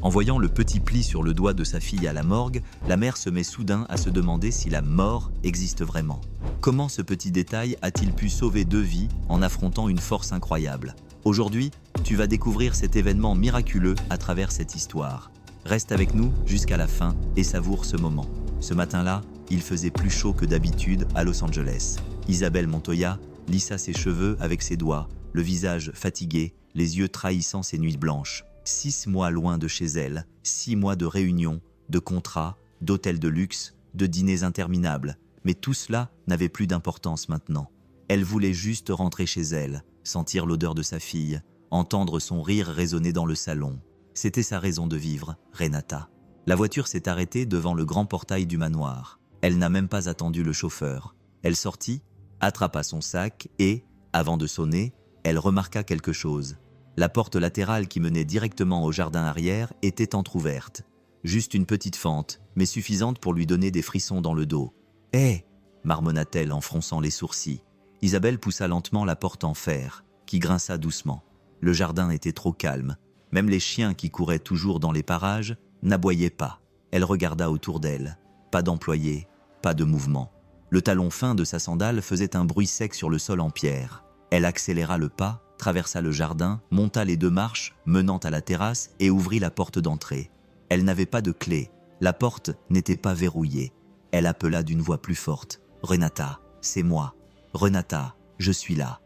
En voyant le petit pli sur le doigt de sa fille à la morgue, la mère se met soudain à se demander si la mort existe vraiment. Comment ce petit détail a-t-il pu sauver 2 vies en affrontant une force incroyable? Aujourd'hui, tu vas découvrir cet événement miraculeux à travers cette histoire. Reste avec nous jusqu'à la fin et savoure ce moment. Ce matin-là, il faisait plus chaud que d'habitude à Los Angeles. Isabelle Montoya lissa ses cheveux avec ses doigts, le visage fatigué, les yeux trahissant ses nuits blanches. 6 mois loin de chez elle, 6 mois de réunions, de contrats, d'hôtels de luxe, de dîners interminables. Mais tout cela n'avait plus d'importance maintenant. Elle voulait juste rentrer chez elle, sentir l'odeur de sa fille, entendre son rire résonner dans le salon. C'était sa raison de vivre, Renata. La voiture s'est arrêtée devant le grand portail du manoir. Elle n'a même pas attendu le chauffeur. Elle sortit, attrapa son sac et, avant de sonner, elle remarqua quelque chose. La porte latérale qui menait directement au jardin arrière était entr'ouverte. Juste une petite fente, mais suffisante pour lui donner des frissons dans le dos. « Hé !» marmonna-t-elle en fronçant les sourcils. Isabelle poussa lentement la porte en fer, qui grinça doucement. Le jardin était trop calme. Même les chiens qui couraient toujours dans les parages n'aboyaient pas. Elle regarda autour d'elle. Pas d'employés, pas de mouvement. Le talon fin de sa sandale faisait un bruit sec sur le sol en pierre. Elle accéléra le pas, traversa le jardin, monta les 2 marches menant à la terrasse et ouvrit la porte d'entrée. Elle n'avait pas de clé. La porte n'était pas verrouillée. Elle appela d'une voix plus forte. « Renata, c'est moi. Renata, je suis là. »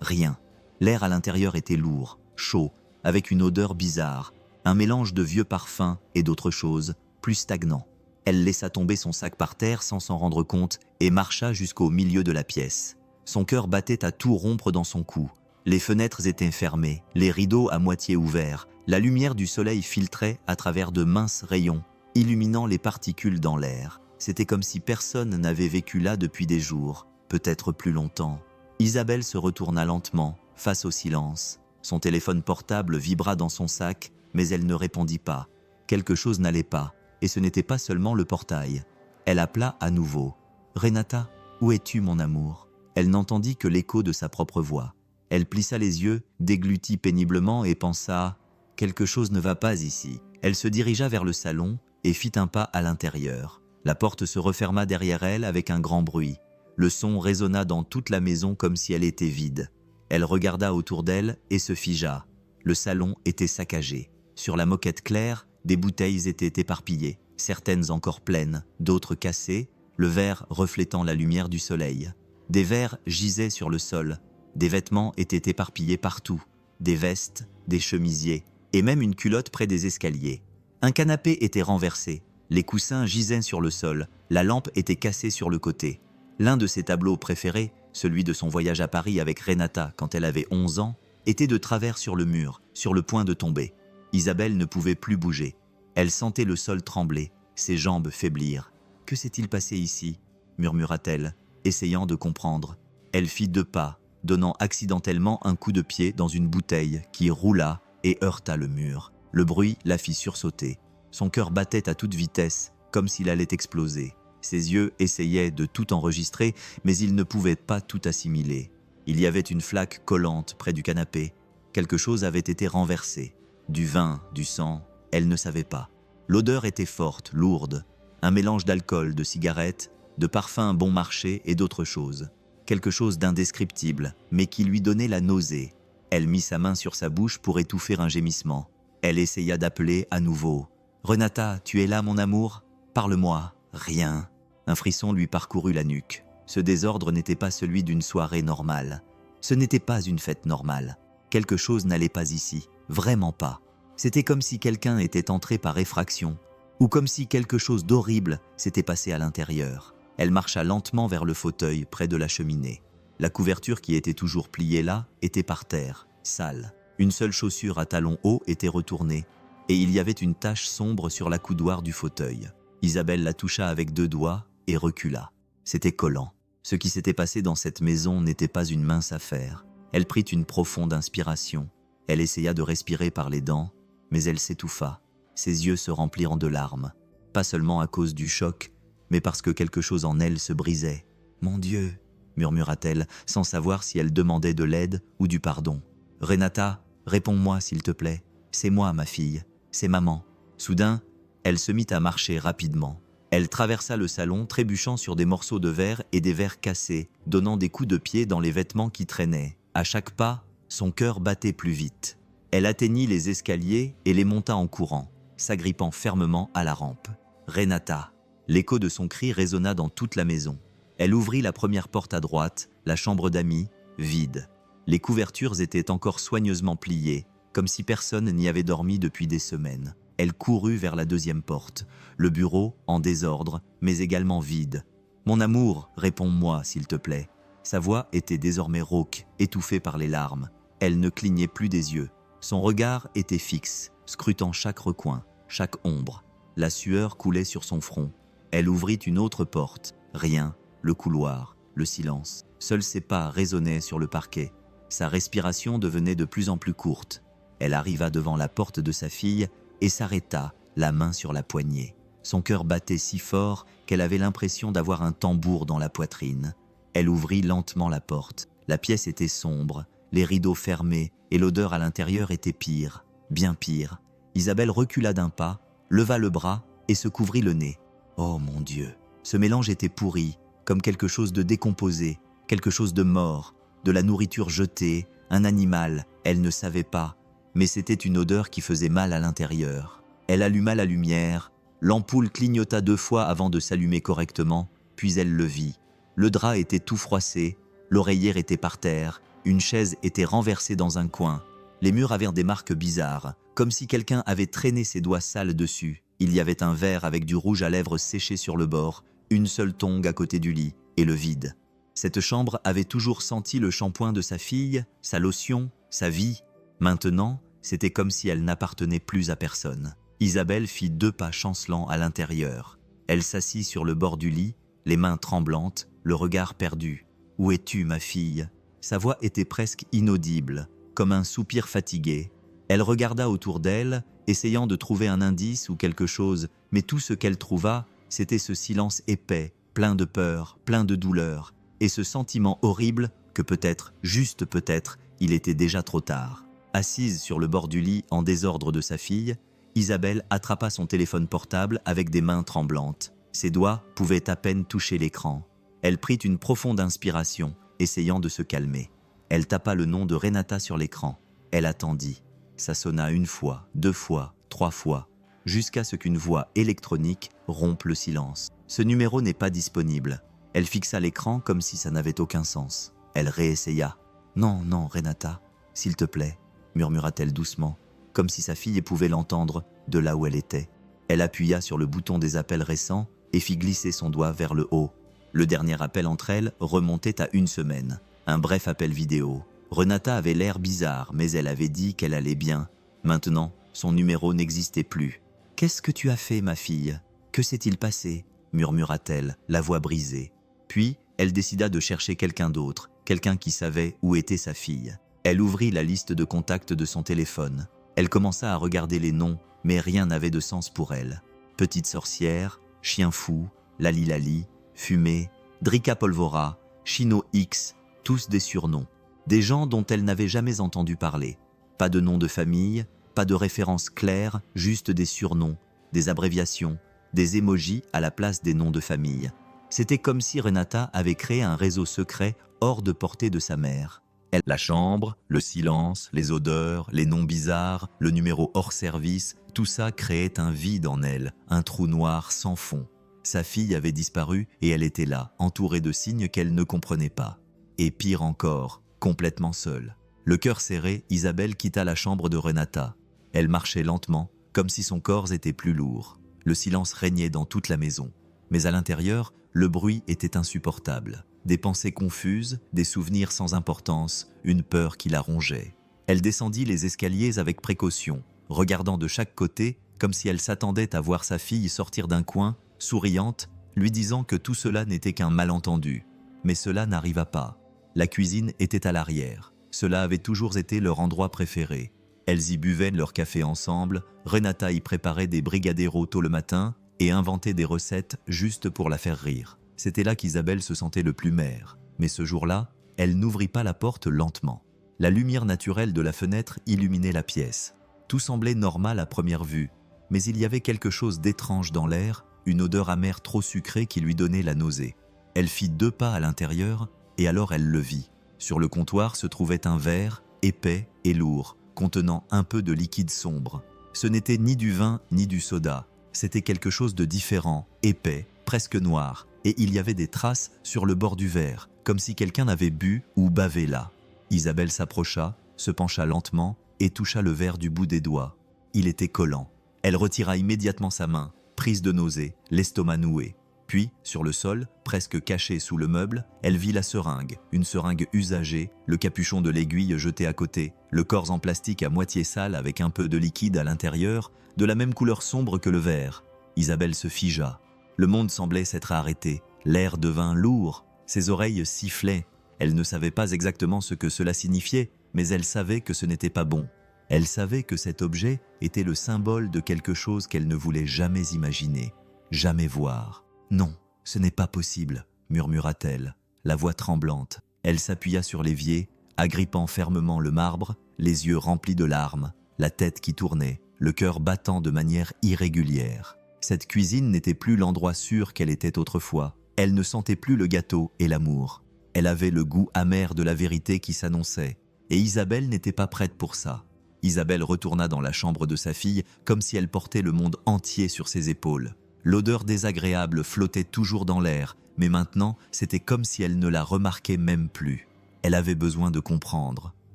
Rien. L'air à l'intérieur était lourd, chaud, avec une odeur bizarre, un mélange de vieux parfums et d'autres choses, plus stagnant. Elle laissa tomber son sac par terre sans s'en rendre compte et marcha jusqu'au milieu de la pièce. Son cœur battait à tout rompre dans son cou. Les fenêtres étaient fermées, les rideaux à moitié ouverts. La lumière du soleil filtrait à travers de minces rayons, illuminant les particules dans l'air. C'était comme si personne n'avait vécu là depuis des jours, peut-être plus longtemps. Isabelle se retourna lentement, face au silence. Son téléphone portable vibra dans son sac, mais elle ne répondit pas. Quelque chose n'allait pas, et ce n'était pas seulement le portail. Elle appela à nouveau. « Renata, où es-tu, mon amour ?» Elle n'entendit que l'écho de sa propre voix. Elle plissa les yeux, déglutit péniblement et pensa « Quelque chose ne va pas ici ». Elle se dirigea vers le salon et fit un pas à l'intérieur. La porte se referma derrière elle avec un grand bruit. Le son résonna dans toute la maison comme si elle était vide. Elle regarda autour d'elle et se figea. Le salon était saccagé. Sur la moquette claire, des bouteilles étaient éparpillées, certaines encore pleines, d'autres cassées, le verre reflétant la lumière du soleil. Des verres gisaient sur le sol. Des vêtements étaient éparpillés partout. Des vestes, des chemisiers, et même une culotte près des escaliers. Un canapé était renversé. Les coussins gisaient sur le sol. La lampe était cassée sur le côté. L'un de ses tableaux préférés, celui de son voyage à Paris avec Renata quand elle avait 11 ans, était de travers sur le mur, sur le point de tomber. Isabelle ne pouvait plus bouger. Elle sentait le sol trembler, ses jambes faiblir. « Que s'est-il passé ici ?» murmura-t-elle, essayant de comprendre. Elle fit 2 pas, donnant accidentellement un coup de pied dans une bouteille qui roula et heurta le mur. Le bruit la fit sursauter. Son cœur battait à toute vitesse, comme s'il allait exploser. Ses yeux essayaient de tout enregistrer, mais ils ne pouvaient pas tout assimiler. Il y avait une flaque collante près du canapé. Quelque chose avait été renversé. Du vin, du sang, elle ne savait pas. L'odeur était forte, lourde. Un mélange d'alcool, de cigarettes, de parfums bon marché et d'autres choses. Quelque chose d'indescriptible, mais qui lui donnait la nausée. Elle mit sa main sur sa bouche pour étouffer un gémissement. Elle essaya d'appeler à nouveau. « Renata, tu es là, mon amour ? Parle-moi. » Rien. Un frisson lui parcourut la nuque. Ce désordre n'était pas celui d'une soirée normale. Ce n'était pas une fête normale. Quelque chose n'allait pas ici. Vraiment pas. C'était comme si quelqu'un était entré par effraction, ou comme si quelque chose d'horrible s'était passé à l'intérieur. Elle marcha lentement vers le fauteuil près de la cheminée. La couverture qui était toujours pliée là était par terre, sale. Une seule chaussure à talons hauts était retournée, et il y avait une tache sombre sur la coudoir du fauteuil. Isabelle la toucha avec 2 doigts et recula. C'était collant. Ce qui s'était passé dans cette maison n'était pas une mince affaire. Elle prit une profonde inspiration. Elle essaya de respirer par les dents, mais elle s'étouffa. Ses yeux se remplirent de larmes. Pas seulement à cause du choc, mais parce que quelque chose en elle se brisait. « Mon Dieu !» murmura-t-elle, sans savoir si elle demandait de l'aide ou du pardon. « Renata, réponds-moi s'il te plaît. C'est moi, ma fille. C'est maman. » Soudain, elle se mit à marcher rapidement. Elle traversa le salon, trébuchant sur des morceaux de verre et des verres cassés, donnant des coups de pied dans les vêtements qui traînaient. À chaque pas, son cœur battait plus vite. Elle atteignit les escaliers et les monta en courant, s'agrippant fermement à la rampe. Renata. L'écho de son cri résonna dans toute la maison. Elle ouvrit la première porte à droite, la chambre d'amis, vide. Les couvertures étaient encore soigneusement pliées, comme si personne n'y avait dormi depuis des semaines. Elle courut vers la deuxième porte, le bureau en désordre, mais également vide. « Mon amour, réponds-moi, s'il te plaît. » Sa voix était désormais rauque, étouffée par les larmes. Elle ne clignait plus des yeux. Son regard était fixe, scrutant chaque recoin, chaque ombre. La sueur coulait sur son front. Elle ouvrit une autre porte. Rien, le couloir, le silence. Seuls ses pas résonnaient sur le parquet. Sa respiration devenait de plus en plus courte. Elle arriva devant la porte de sa fille et s'arrêta, la main sur la poignée. Son cœur battait si fort qu'elle avait l'impression d'avoir un tambour dans la poitrine. Elle ouvrit lentement la porte. La pièce était sombre, les rideaux fermés et l'odeur à l'intérieur était pire, bien pire. Isabelle recula d'un pas, leva le bras et se couvrit le nez. Oh mon Dieu, ce mélange était pourri, comme quelque chose de décomposé, quelque chose de mort, de la nourriture jetée, un animal, elle ne savait pas, mais c'était une odeur qui faisait mal à l'intérieur. Elle alluma la lumière, l'ampoule clignota 2 fois avant de s'allumer correctement, puis elle le vit. Le drap était tout froissé, l'oreillère était par terre, une chaise était renversée dans un coin. Les murs avaient des marques bizarres, comme si quelqu'un avait traîné ses doigts sales dessus. Il y avait un verre avec du rouge à lèvres séché sur le bord, une seule tongue à côté du lit, et le vide. Cette chambre avait toujours senti le shampoing de sa fille, sa lotion, sa vie. Maintenant, c'était comme si elle n'appartenait plus à personne. Isabelle fit 2 pas chancelants à l'intérieur. Elle s'assit sur le bord du lit, les mains tremblantes, le regard perdu. « Où es-tu, ma fille ?» Sa voix était presque inaudible, comme un soupir fatigué. Elle regarda autour d'elle, essayant de trouver un indice ou quelque chose, mais tout ce qu'elle trouva, c'était ce silence épais, plein de peur, plein de douleur, et ce sentiment horrible que peut-être, juste peut-être, il était déjà trop tard. Assise sur le bord du lit en désordre de sa fille, Isabelle attrapa son téléphone portable avec des mains tremblantes. Ses doigts pouvaient à peine toucher l'écran. Elle prit une profonde inspiration, essayant de se calmer. Elle tapa le nom de Renata sur l'écran. Elle attendit. Ça sonna 1 fois, 2 fois, 3 fois, jusqu'à ce qu'une voix électronique rompe le silence. « Ce numéro n'est pas disponible. » Elle fixa l'écran comme si ça n'avait aucun sens. Elle réessaya. « Non, non, Renata, s'il te plaît, » murmura-t-elle doucement, comme si sa fille pouvait l'entendre de là où elle était. Elle appuya sur le bouton des appels récents et fit glisser son doigt vers le haut. Le dernier appel entre elles remontait à 1 semaine. Un bref appel vidéo. Renata avait l'air bizarre, mais elle avait dit qu'elle allait bien. Maintenant, son numéro n'existait plus. « Qu'est-ce que tu as fait, ma fille ? Que s'est-il passé ?» murmura-t-elle, la voix brisée. Puis, elle décida de chercher quelqu'un d'autre, quelqu'un qui savait où était sa fille. Elle ouvrit la liste de contacts de son téléphone. Elle commença à regarder les noms, mais rien n'avait de sens pour elle. Petite sorcière, chien fou, Lali Lali, Fumée, Drika Polvora, Chino X, tous des surnoms. Des gens dont elle n'avait jamais entendu parler. Pas de nom de famille, pas de référence claire, juste des surnoms, des abréviations, des émojis à la place des noms de famille. C'était comme si Renata avait créé un réseau secret hors de portée de sa mère. La chambre, le silence, les odeurs, les noms bizarres, le numéro hors service, tout ça créait un vide en elle, un trou noir sans fond. Sa fille avait disparu et elle était là, entourée de signes qu'elle ne comprenait pas. Et pire encore, complètement seule. Le cœur serré, Isabelle quitta la chambre de Renata. Elle marchait lentement, comme si son corps était plus lourd. Le silence régnait dans toute la maison. Mais à l'intérieur, le bruit était insupportable. Des pensées confuses, des souvenirs sans importance, une peur qui la rongeait. Elle descendit les escaliers avec précaution, regardant de chaque côté comme si elle s'attendait à voir sa fille sortir d'un coin, souriante, lui disant que tout cela n'était qu'un malentendu. Mais cela n'arriva pas. La cuisine était à l'arrière. Cela avait toujours été leur endroit préféré. Elles y buvaient leur café ensemble, Renata y préparait des brigadeiros tôt le matin et inventait des recettes juste pour la faire rire. C'était là qu'Isabelle se sentait le plus mère. Mais ce jour-là, elle n'ouvrit pas la porte lentement. La lumière naturelle de la fenêtre illuminait la pièce. Tout semblait normal à première vue, mais il y avait quelque chose d'étrange dans l'air, une odeur amère trop sucrée qui lui donnait la nausée. Elle fit 2 pas à l'intérieur, et alors elle le vit. Sur le comptoir se trouvait un verre, épais et lourd, contenant un peu de liquide sombre. Ce n'était ni du vin ni du soda, c'était quelque chose de différent, épais, presque noir, et il y avait des traces sur le bord du verre, comme si quelqu'un avait bu ou bavé là. Isabelle s'approcha, se pencha lentement et toucha le verre du bout des doigts. Il était collant. Elle retira immédiatement sa main, prise de nausée, l'estomac noué. Puis, sur le sol, presque caché sous le meuble, elle vit la seringue, une seringue usagée, le capuchon de l'aiguille jeté à côté, le corps en plastique à moitié sale avec un peu de liquide à l'intérieur, de la même couleur sombre que le verre. Isabelle se figea. Le monde semblait s'être arrêté, l'air devint lourd, ses oreilles sifflaient. Elle ne savait pas exactement ce que cela signifiait, mais elle savait que ce n'était pas bon. Elle savait que cet objet était le symbole de quelque chose qu'elle ne voulait jamais imaginer, jamais voir. « Non, ce n'est pas possible », murmura-t-elle, la voix tremblante. Elle s'appuya sur l'évier, agrippant fermement le marbre, les yeux remplis de larmes, la tête qui tournait, le cœur battant de manière irrégulière. Cette cuisine n'était plus l'endroit sûr qu'elle était autrefois. Elle ne sentait plus le gâteau et l'amour. Elle avait le goût amer de la vérité qui s'annonçait, et Isabelle n'était pas prête pour ça. Isabelle retourna dans la chambre de sa fille comme si elle portait le monde entier sur ses épaules. L'odeur désagréable flottait toujours dans l'air, mais maintenant c'était comme si elle ne la remarquait même plus. Elle avait besoin de comprendre.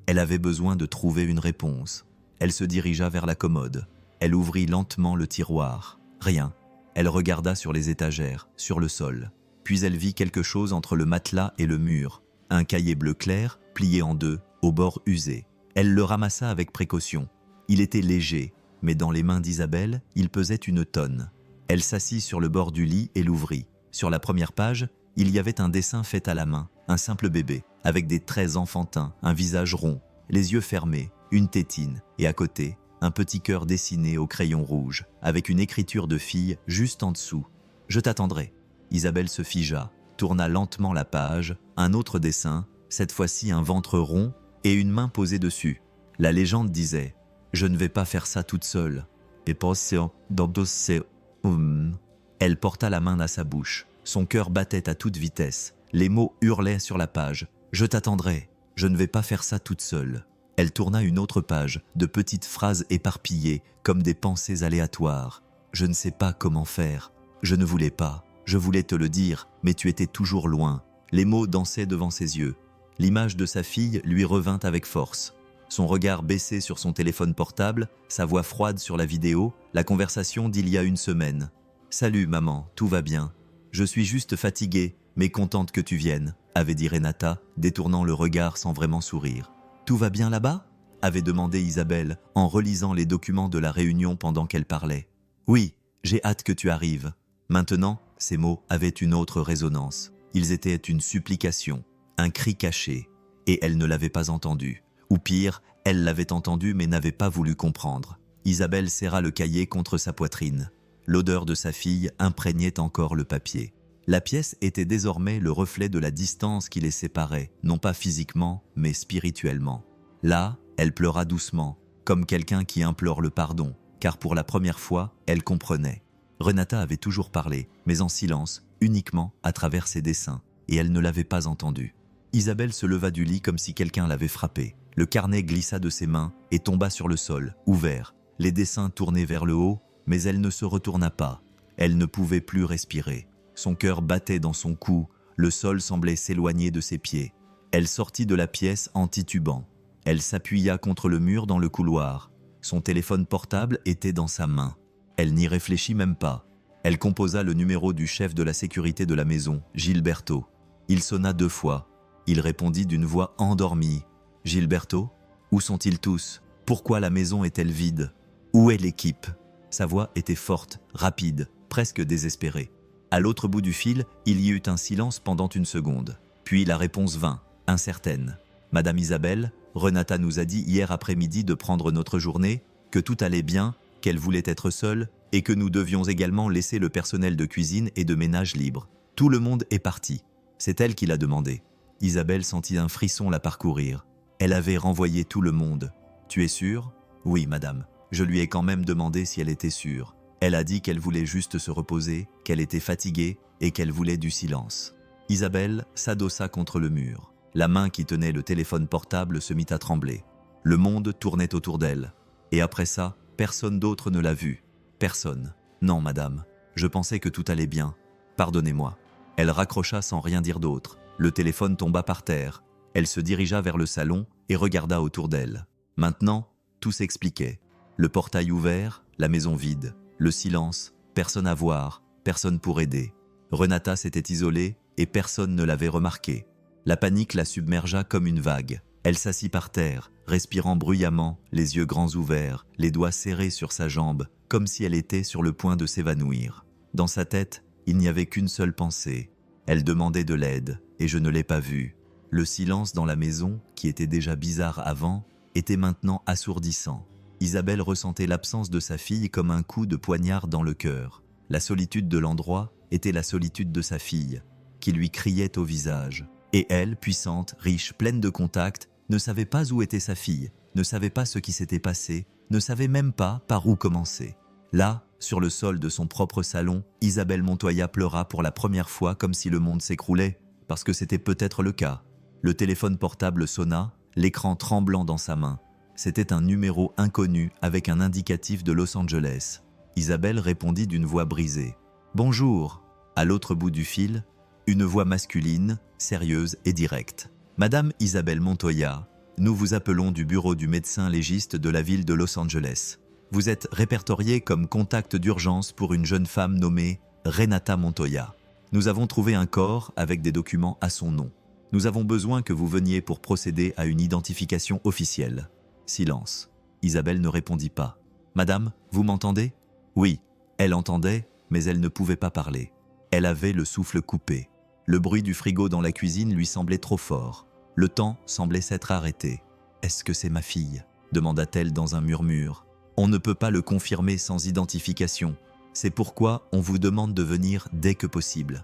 Elle avait besoin de trouver une réponse. Elle se dirigea vers la commode. Elle ouvrit lentement le tiroir. Rien. Elle regarda sur les étagères, sur le sol. Puis elle vit quelque chose entre le matelas et le mur. Un cahier bleu clair, plié en 2, au bord usé. Elle le ramassa avec précaution. Il était léger, mais dans les mains d'Isabelle, il pesait une tonne. Elle s'assit sur le bord du lit et l'ouvrit. Sur la première page, il y avait un dessin fait à la main, un simple bébé, avec des traits enfantins, un visage rond, les yeux fermés, une tétine, et à côté, un petit cœur dessiné au crayon rouge, avec une écriture de fille juste en dessous. « Je t'attendrai ». Isabelle se figea, tourna lentement la page, un autre dessin, cette fois-ci un ventre rond et une main posée dessus. La légende disait « Je ne vais pas faire ça toute seule ». Elle porta la main à sa bouche. Son cœur battait à toute vitesse. Les mots hurlaient sur la page. « Je t'attendrai. Je ne vais pas faire ça toute seule ». Elle tourna une autre page, de petites phrases éparpillées, comme des pensées aléatoires. « Je ne sais pas comment faire. Je ne voulais pas. Je voulais te le dire, mais tu étais toujours loin. » Les mots dansaient devant ses yeux. L'image de sa fille lui revint avec force. Son regard baissé sur son téléphone portable, sa voix froide sur la vidéo, la conversation d'il y a une semaine. « Salut maman, tout va bien. Je suis juste fatiguée, mais contente que tu viennes », avait dit Renata, détournant le regard sans vraiment sourire. « Tout va bien là-bas » avait demandé Isabelle en relisant les documents de la réunion pendant qu'elle parlait. « Oui, j'ai hâte que tu arrives. » Maintenant, ces mots avaient une autre résonance. Ils étaient une supplication, un cri caché, et elle ne l'avait pas entendu. Ou pire, elle l'avait entendu mais n'avait pas voulu comprendre. Isabelle serra le cahier contre sa poitrine. L'odeur de sa fille imprégnait encore le papier. La pièce était désormais le reflet de la distance qui les séparait, non pas physiquement, mais spirituellement. Là, elle pleura doucement, comme quelqu'un qui implore le pardon, car pour la première fois, elle comprenait. Renata avait toujours parlé, mais en silence, uniquement à travers ses dessins, et elle ne l'avait pas entendu. Isabelle se leva du lit comme si quelqu'un l'avait frappée. Le carnet glissa de ses mains et tomba sur le sol, ouvert, les dessins tournés vers le haut, mais elle ne se retourna pas. Elle ne pouvait plus respirer. Son cœur battait dans son cou, le sol semblait s'éloigner de ses pieds. Elle sortit de la pièce en titubant. Elle s'appuya contre le mur dans le couloir. Son téléphone portable était dans sa main. Elle n'y réfléchit même pas. Elle composa le numéro du chef de la sécurité de la maison, Gilberto. Il sonna 2 fois. Il répondit d'une voix endormie. « Gilberto ? Où sont-ils tous ? Pourquoi la maison est-elle vide ? Où est l'équipe ?» Sa voix était forte, rapide, presque désespérée. À l'autre bout du fil, il y eut un silence pendant une seconde. Puis la réponse vint, incertaine. « Madame Isabelle, Renata nous a dit hier après-midi de prendre notre journée, que tout allait bien, qu'elle voulait être seule et que nous devions également laisser le personnel de cuisine et de ménage libre. Tout le monde est parti. C'est elle qui l'a demandé. » Isabelle sentit un frisson la parcourir. « Elle avait renvoyé tout le monde. « Tu es sûre ?»« Oui, madame. Je lui ai quand même demandé si elle était sûre. Elle a dit qu'elle voulait juste se reposer, qu'elle était fatiguée et qu'elle voulait du silence. » Isabelle s'adossa contre le mur. La main qui tenait le téléphone portable se mit à trembler. Le monde tournait autour d'elle. Et après ça, personne d'autre ne l'a vue. Personne. « Non, madame. Je pensais que tout allait bien. Pardonnez-moi. » Elle raccrocha sans rien dire d'autre. Le téléphone tomba par terre. Elle se dirigea vers le salon et regarda autour d'elle. Maintenant, tout s'expliquait. Le portail ouvert, la maison vide, le silence, personne à voir, personne pour aider. Renata s'était isolée et personne ne l'avait remarqué. La panique la submergea comme une vague. Elle s'assit par terre, respirant bruyamment, les yeux grands ouverts, les doigts serrés sur sa jambe, comme si elle était sur le point de s'évanouir. Dans sa tête, il n'y avait qu'une seule pensée. Elle demandait de l'aide, et je ne l'ai pas vue. Le silence dans la maison, qui était déjà bizarre avant, était maintenant assourdissant. Isabelle ressentait l'absence de sa fille comme un coup de poignard dans le cœur. La solitude de l'endroit était la solitude de sa fille, qui lui criait au visage. Et elle, puissante, riche, pleine de contacts, ne savait pas où était sa fille, ne savait pas ce qui s'était passé, ne savait même pas par où commencer. Là, sur le sol de son propre salon, Isabelle Montoya pleura pour la première fois comme si le monde s'écroulait, parce que c'était peut-être le cas. Le téléphone portable sonna, l'écran tremblant dans sa main. C'était un numéro inconnu avec un indicatif de Los Angeles. Isabelle répondit d'une voix brisée. « Bonjour !» À l'autre bout du fil, une voix masculine, sérieuse et directe. « Madame Isabelle Montoya, nous vous appelons du bureau du médecin légiste de la ville de Los Angeles. Vous êtes répertoriée comme contact d'urgence pour une jeune femme nommée Renata Montoya. Nous avons trouvé un corps avec des documents à son nom. Nous avons besoin que vous veniez pour procéder à une identification officielle. » Silence. Isabelle ne répondit pas. « Madame, vous m'entendez » Oui, elle entendait, mais elle ne pouvait pas parler. Elle avait le souffle coupé. Le bruit du frigo dans la cuisine lui semblait trop fort. Le temps semblait s'être arrêté. « Est-ce que c'est ma fille ?» demanda-t-elle dans un murmure. « On ne peut pas le confirmer sans identification. C'est pourquoi on vous demande de venir dès que possible. »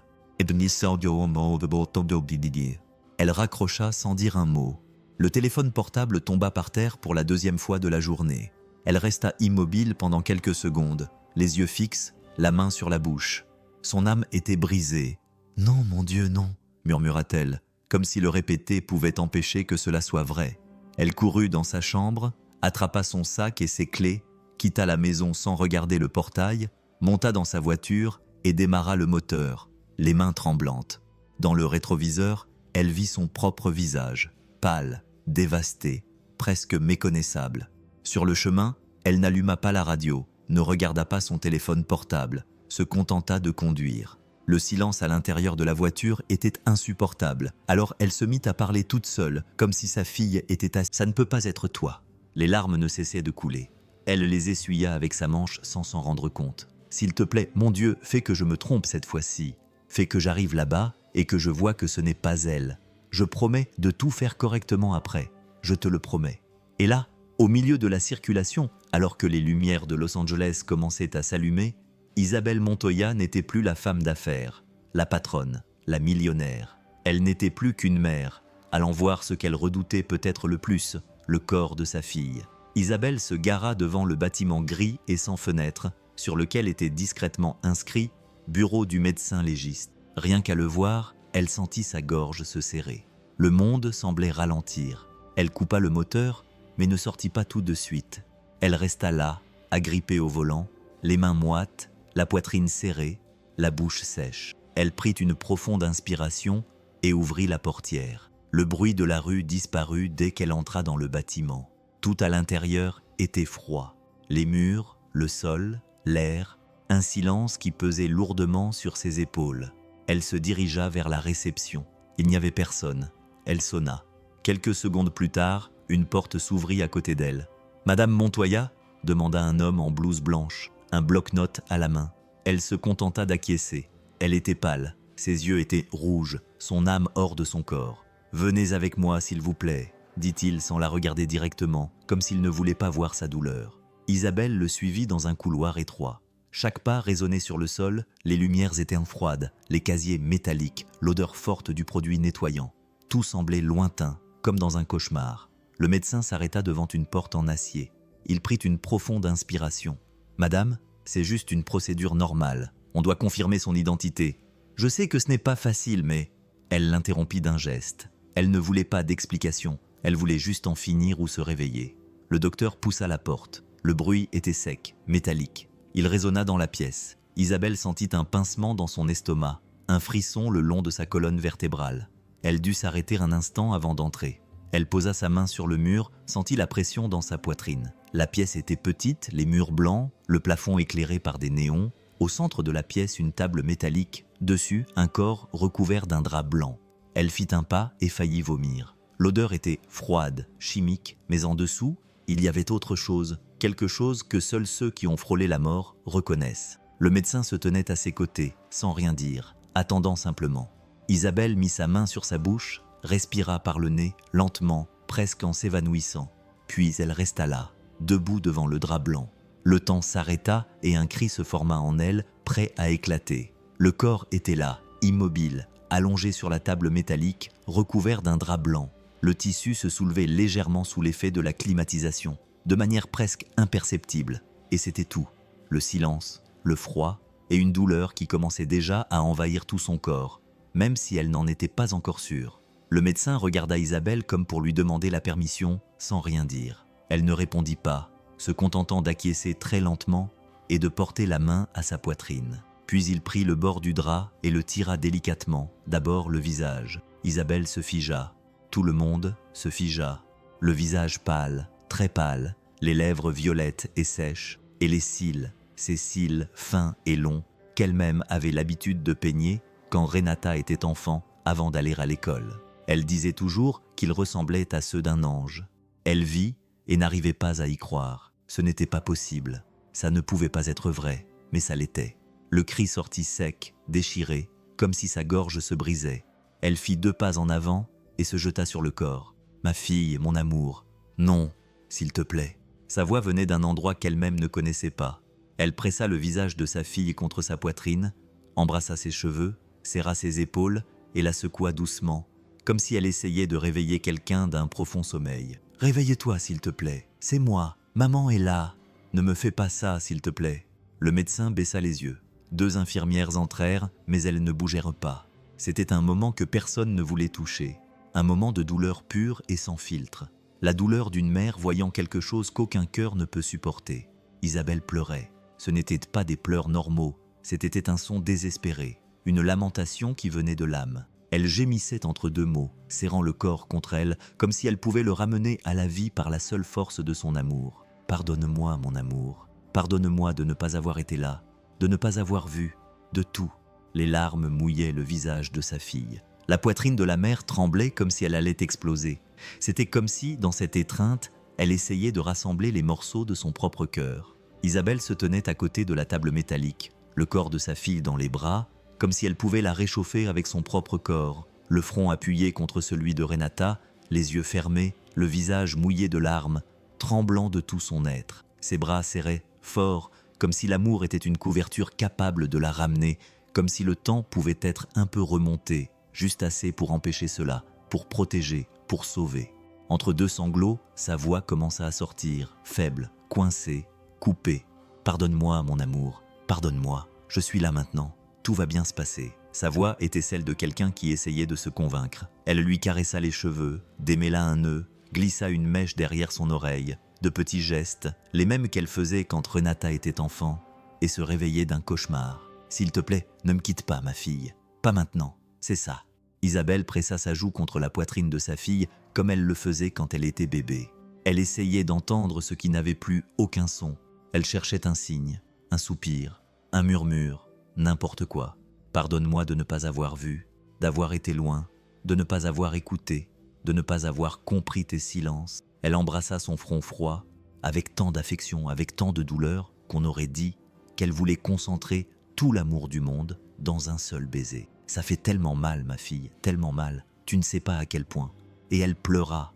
Elle raccrocha sans dire un mot. Le téléphone portable tomba par terre pour la deuxième fois de la journée. Elle resta immobile pendant quelques secondes, les yeux fixes, la main sur la bouche. Son âme était brisée. « Non, mon Dieu, non !» murmura-t-elle, comme si le répéter pouvait empêcher que cela soit vrai. Elle courut dans sa chambre, attrapa son sac et ses clés, quitta la maison sans regarder le portail, monta dans sa voiture et démarra le moteur, les mains tremblantes. Dans le rétroviseur, elle vit son propre visage, pâle, dévasté, presque méconnaissable. Sur le chemin, elle n'alluma pas la radio, ne regarda pas son téléphone portable, se contenta de conduire. Le silence à l'intérieur de la voiture était insupportable, alors elle se mit à parler toute seule, comme si sa fille était assise. « Ça ne peut pas être toi !» Les larmes ne cessaient de couler. Elle les essuya avec sa manche sans s'en rendre compte. « S'il te plaît, mon Dieu, fais que je me trompe cette fois-ci. Fais que j'arrive là-bas et que je vois que ce n'est pas elle. Je promets de tout faire correctement après. Je te le promets. » Et là, au milieu de la circulation, alors que les lumières de Los Angeles commençaient à s'allumer, Isabelle Montoya n'était plus la femme d'affaires, la patronne, la millionnaire. Elle n'était plus qu'une mère, allant voir ce qu'elle redoutait peut-être le plus, le corps de sa fille. Isabelle se gara devant le bâtiment gris et sans fenêtre, sur lequel était discrètement inscrit « Bureau du médecin légiste ». Rien qu'à le voir, elle sentit sa gorge se serrer. Le monde semblait ralentir. Elle coupa le moteur, mais ne sortit pas tout de suite. Elle resta là, agrippée au volant, les mains moites, la poitrine serrée, la bouche sèche. Elle prit une profonde inspiration et ouvrit la portière. Le bruit de la rue disparut dès qu'elle entra dans le bâtiment. Tout à l'intérieur était froid. Les murs, le sol, l'air, un silence qui pesait lourdement sur ses épaules. Elle se dirigea vers la réception. Il n'y avait personne. Elle sonna. Quelques secondes plus tard, une porte s'ouvrit à côté d'elle. « Madame Montoya ?» demanda un homme en blouse blanche, un bloc-notes à la main. Elle se contenta d'acquiescer. Elle était pâle, ses yeux étaient rouges, son âme hors de son corps. « Venez avec moi, s'il vous plaît », dit-il sans la regarder directement, comme s'il ne voulait pas voir sa douleur. Isabelle le suivit dans un couloir étroit. Chaque pas résonnait sur le sol, les lumières étaient froides, les casiers métalliques, l'odeur forte du produit nettoyant. Tout semblait lointain, comme dans un cauchemar. Le médecin s'arrêta devant une porte en acier. Il prit une profonde inspiration. « Madame, c'est juste une procédure normale. On doit confirmer son identité. Je sais que ce n'est pas facile, mais… » Elle l'interrompit d'un geste. Elle ne voulait pas d'explication. Elle voulait juste en finir ou se réveiller. Le docteur poussa la porte. Le bruit était sec, métallique. Il résonna dans la pièce. Isabelle sentit un pincement dans son estomac, un frisson le long de sa colonne vertébrale. Elle dut s'arrêter un instant avant d'entrer. Elle posa sa main sur le mur, sentit la pression dans sa poitrine. La pièce était petite, les murs blancs, le plafond éclairé par des néons. Au centre de la pièce, une table métallique. Dessus, un corps recouvert d'un drap blanc. Elle fit un pas et faillit vomir. L'odeur était froide, chimique, mais en dessous, il y avait autre chose, quelque chose que seuls ceux qui ont frôlé la mort reconnaissent. Le médecin se tenait à ses côtés, sans rien dire, attendant simplement. Isabelle mit sa main sur sa bouche, respira par le nez, lentement, presque en s'évanouissant. Puis elle resta là, debout devant le drap blanc. Le temps s'arrêta et un cri se forma en elle, prêt à éclater. Le corps était là, immobile, allongé sur la table métallique, recouvert d'un drap blanc. Le tissu se soulevait légèrement sous l'effet de la climatisation, de manière presque imperceptible. Et c'était tout. Le silence, le froid et une douleur qui commençait déjà à envahir tout son corps, même si elle n'en était pas encore sûre. Le médecin regarda Isabelle comme pour lui demander la permission, sans rien dire. Elle ne répondit pas, se contentant d'acquiescer très lentement et de porter la main à sa poitrine. Puis il prit le bord du drap et le tira délicatement, d'abord le visage. Isabelle se figea. Tout le monde se figea. Le visage pâle, très pâle, les lèvres violettes et sèches, et les cils, ces cils fins et longs, qu'elle-même avait l'habitude de peigner quand Renata était enfant avant d'aller à l'école. Elle disait toujours qu'ils ressemblaient à ceux d'un ange. Elle vit et n'arrivait pas à y croire. Ce n'était pas possible. Ça ne pouvait pas être vrai, mais ça l'était. Le cri sortit sec, déchiré, comme si sa gorge se brisait. Elle fit 2 pas en avant et se jeta sur le corps. « Ma fille, mon amour, non, s'il te plaît. » Sa voix venait d'un endroit qu'elle-même ne connaissait pas. Elle pressa le visage de sa fille contre sa poitrine, embrassa ses cheveux, serra ses épaules et la secoua doucement, comme si elle essayait de réveiller quelqu'un d'un profond sommeil. « Réveille-toi, s'il te plaît. C'est moi. Maman est là. Ne me fais pas ça, s'il te plaît. » Le médecin baissa les yeux. 2 infirmières entrèrent, mais elles ne bougèrent pas. C'était un moment que personne ne voulait toucher. Un moment de douleur pure et sans filtre. La douleur d'une mère voyant quelque chose qu'aucun cœur ne peut supporter. Isabelle pleurait. Ce n'étaient pas des pleurs normaux, c'était un son désespéré, une lamentation qui venait de l'âme. Elle gémissait entre 2 mots, serrant le corps contre elle, comme si elle pouvait le ramener à la vie par la seule force de son amour. « Pardonne-moi, mon amour. Pardonne-moi de ne pas avoir été là, de ne pas avoir vu, de tout. » Les larmes mouillaient le visage de sa fille. La poitrine de la mère tremblait comme si elle allait exploser. C'était comme si, dans cette étreinte, elle essayait de rassembler les morceaux de son propre cœur. Isabelle se tenait à côté de la table métallique, le corps de sa fille dans les bras, comme si elle pouvait la réchauffer avec son propre corps, le front appuyé contre celui de Renata, les yeux fermés, le visage mouillé de larmes, tremblant de tout son être. Ses bras serrés, forts, comme si l'amour était une couverture capable de la ramener, comme si le temps pouvait être un peu remonté, juste assez pour empêcher cela, pour protéger, pour sauver. Entre 2 sanglots, sa voix commença à sortir, faible, coincée, coupée. « Pardonne-moi, mon amour, pardonne-moi, je suis là maintenant, tout va bien se passer. » Sa voix était celle de quelqu'un qui essayait de se convaincre. Elle lui caressa les cheveux, démêla un nœud, glissa une mèche derrière son oreille, de petits gestes, les mêmes qu'elle faisait quand Renata était enfant, et se réveillait d'un cauchemar. « S'il te plaît, ne me quitte pas, ma fille. Pas maintenant, c'est ça. » Isabelle pressa sa joue contre la poitrine de sa fille comme elle le faisait quand elle était bébé. Elle essayait d'entendre ce qui n'avait plus aucun son. Elle cherchait un signe, un soupir, un murmure, n'importe quoi. « Pardonne-moi de ne pas avoir vu, d'avoir été loin, de ne pas avoir écouté, de ne pas avoir compris tes silences. » Elle embrassa son front froid, avec tant d'affection, avec tant de douleur, qu'on aurait dit qu'elle voulait concentrer tout l'amour du monde dans un seul baiser. « Ça fait tellement mal, ma fille, tellement mal, tu ne sais pas à quel point. » Et elle pleura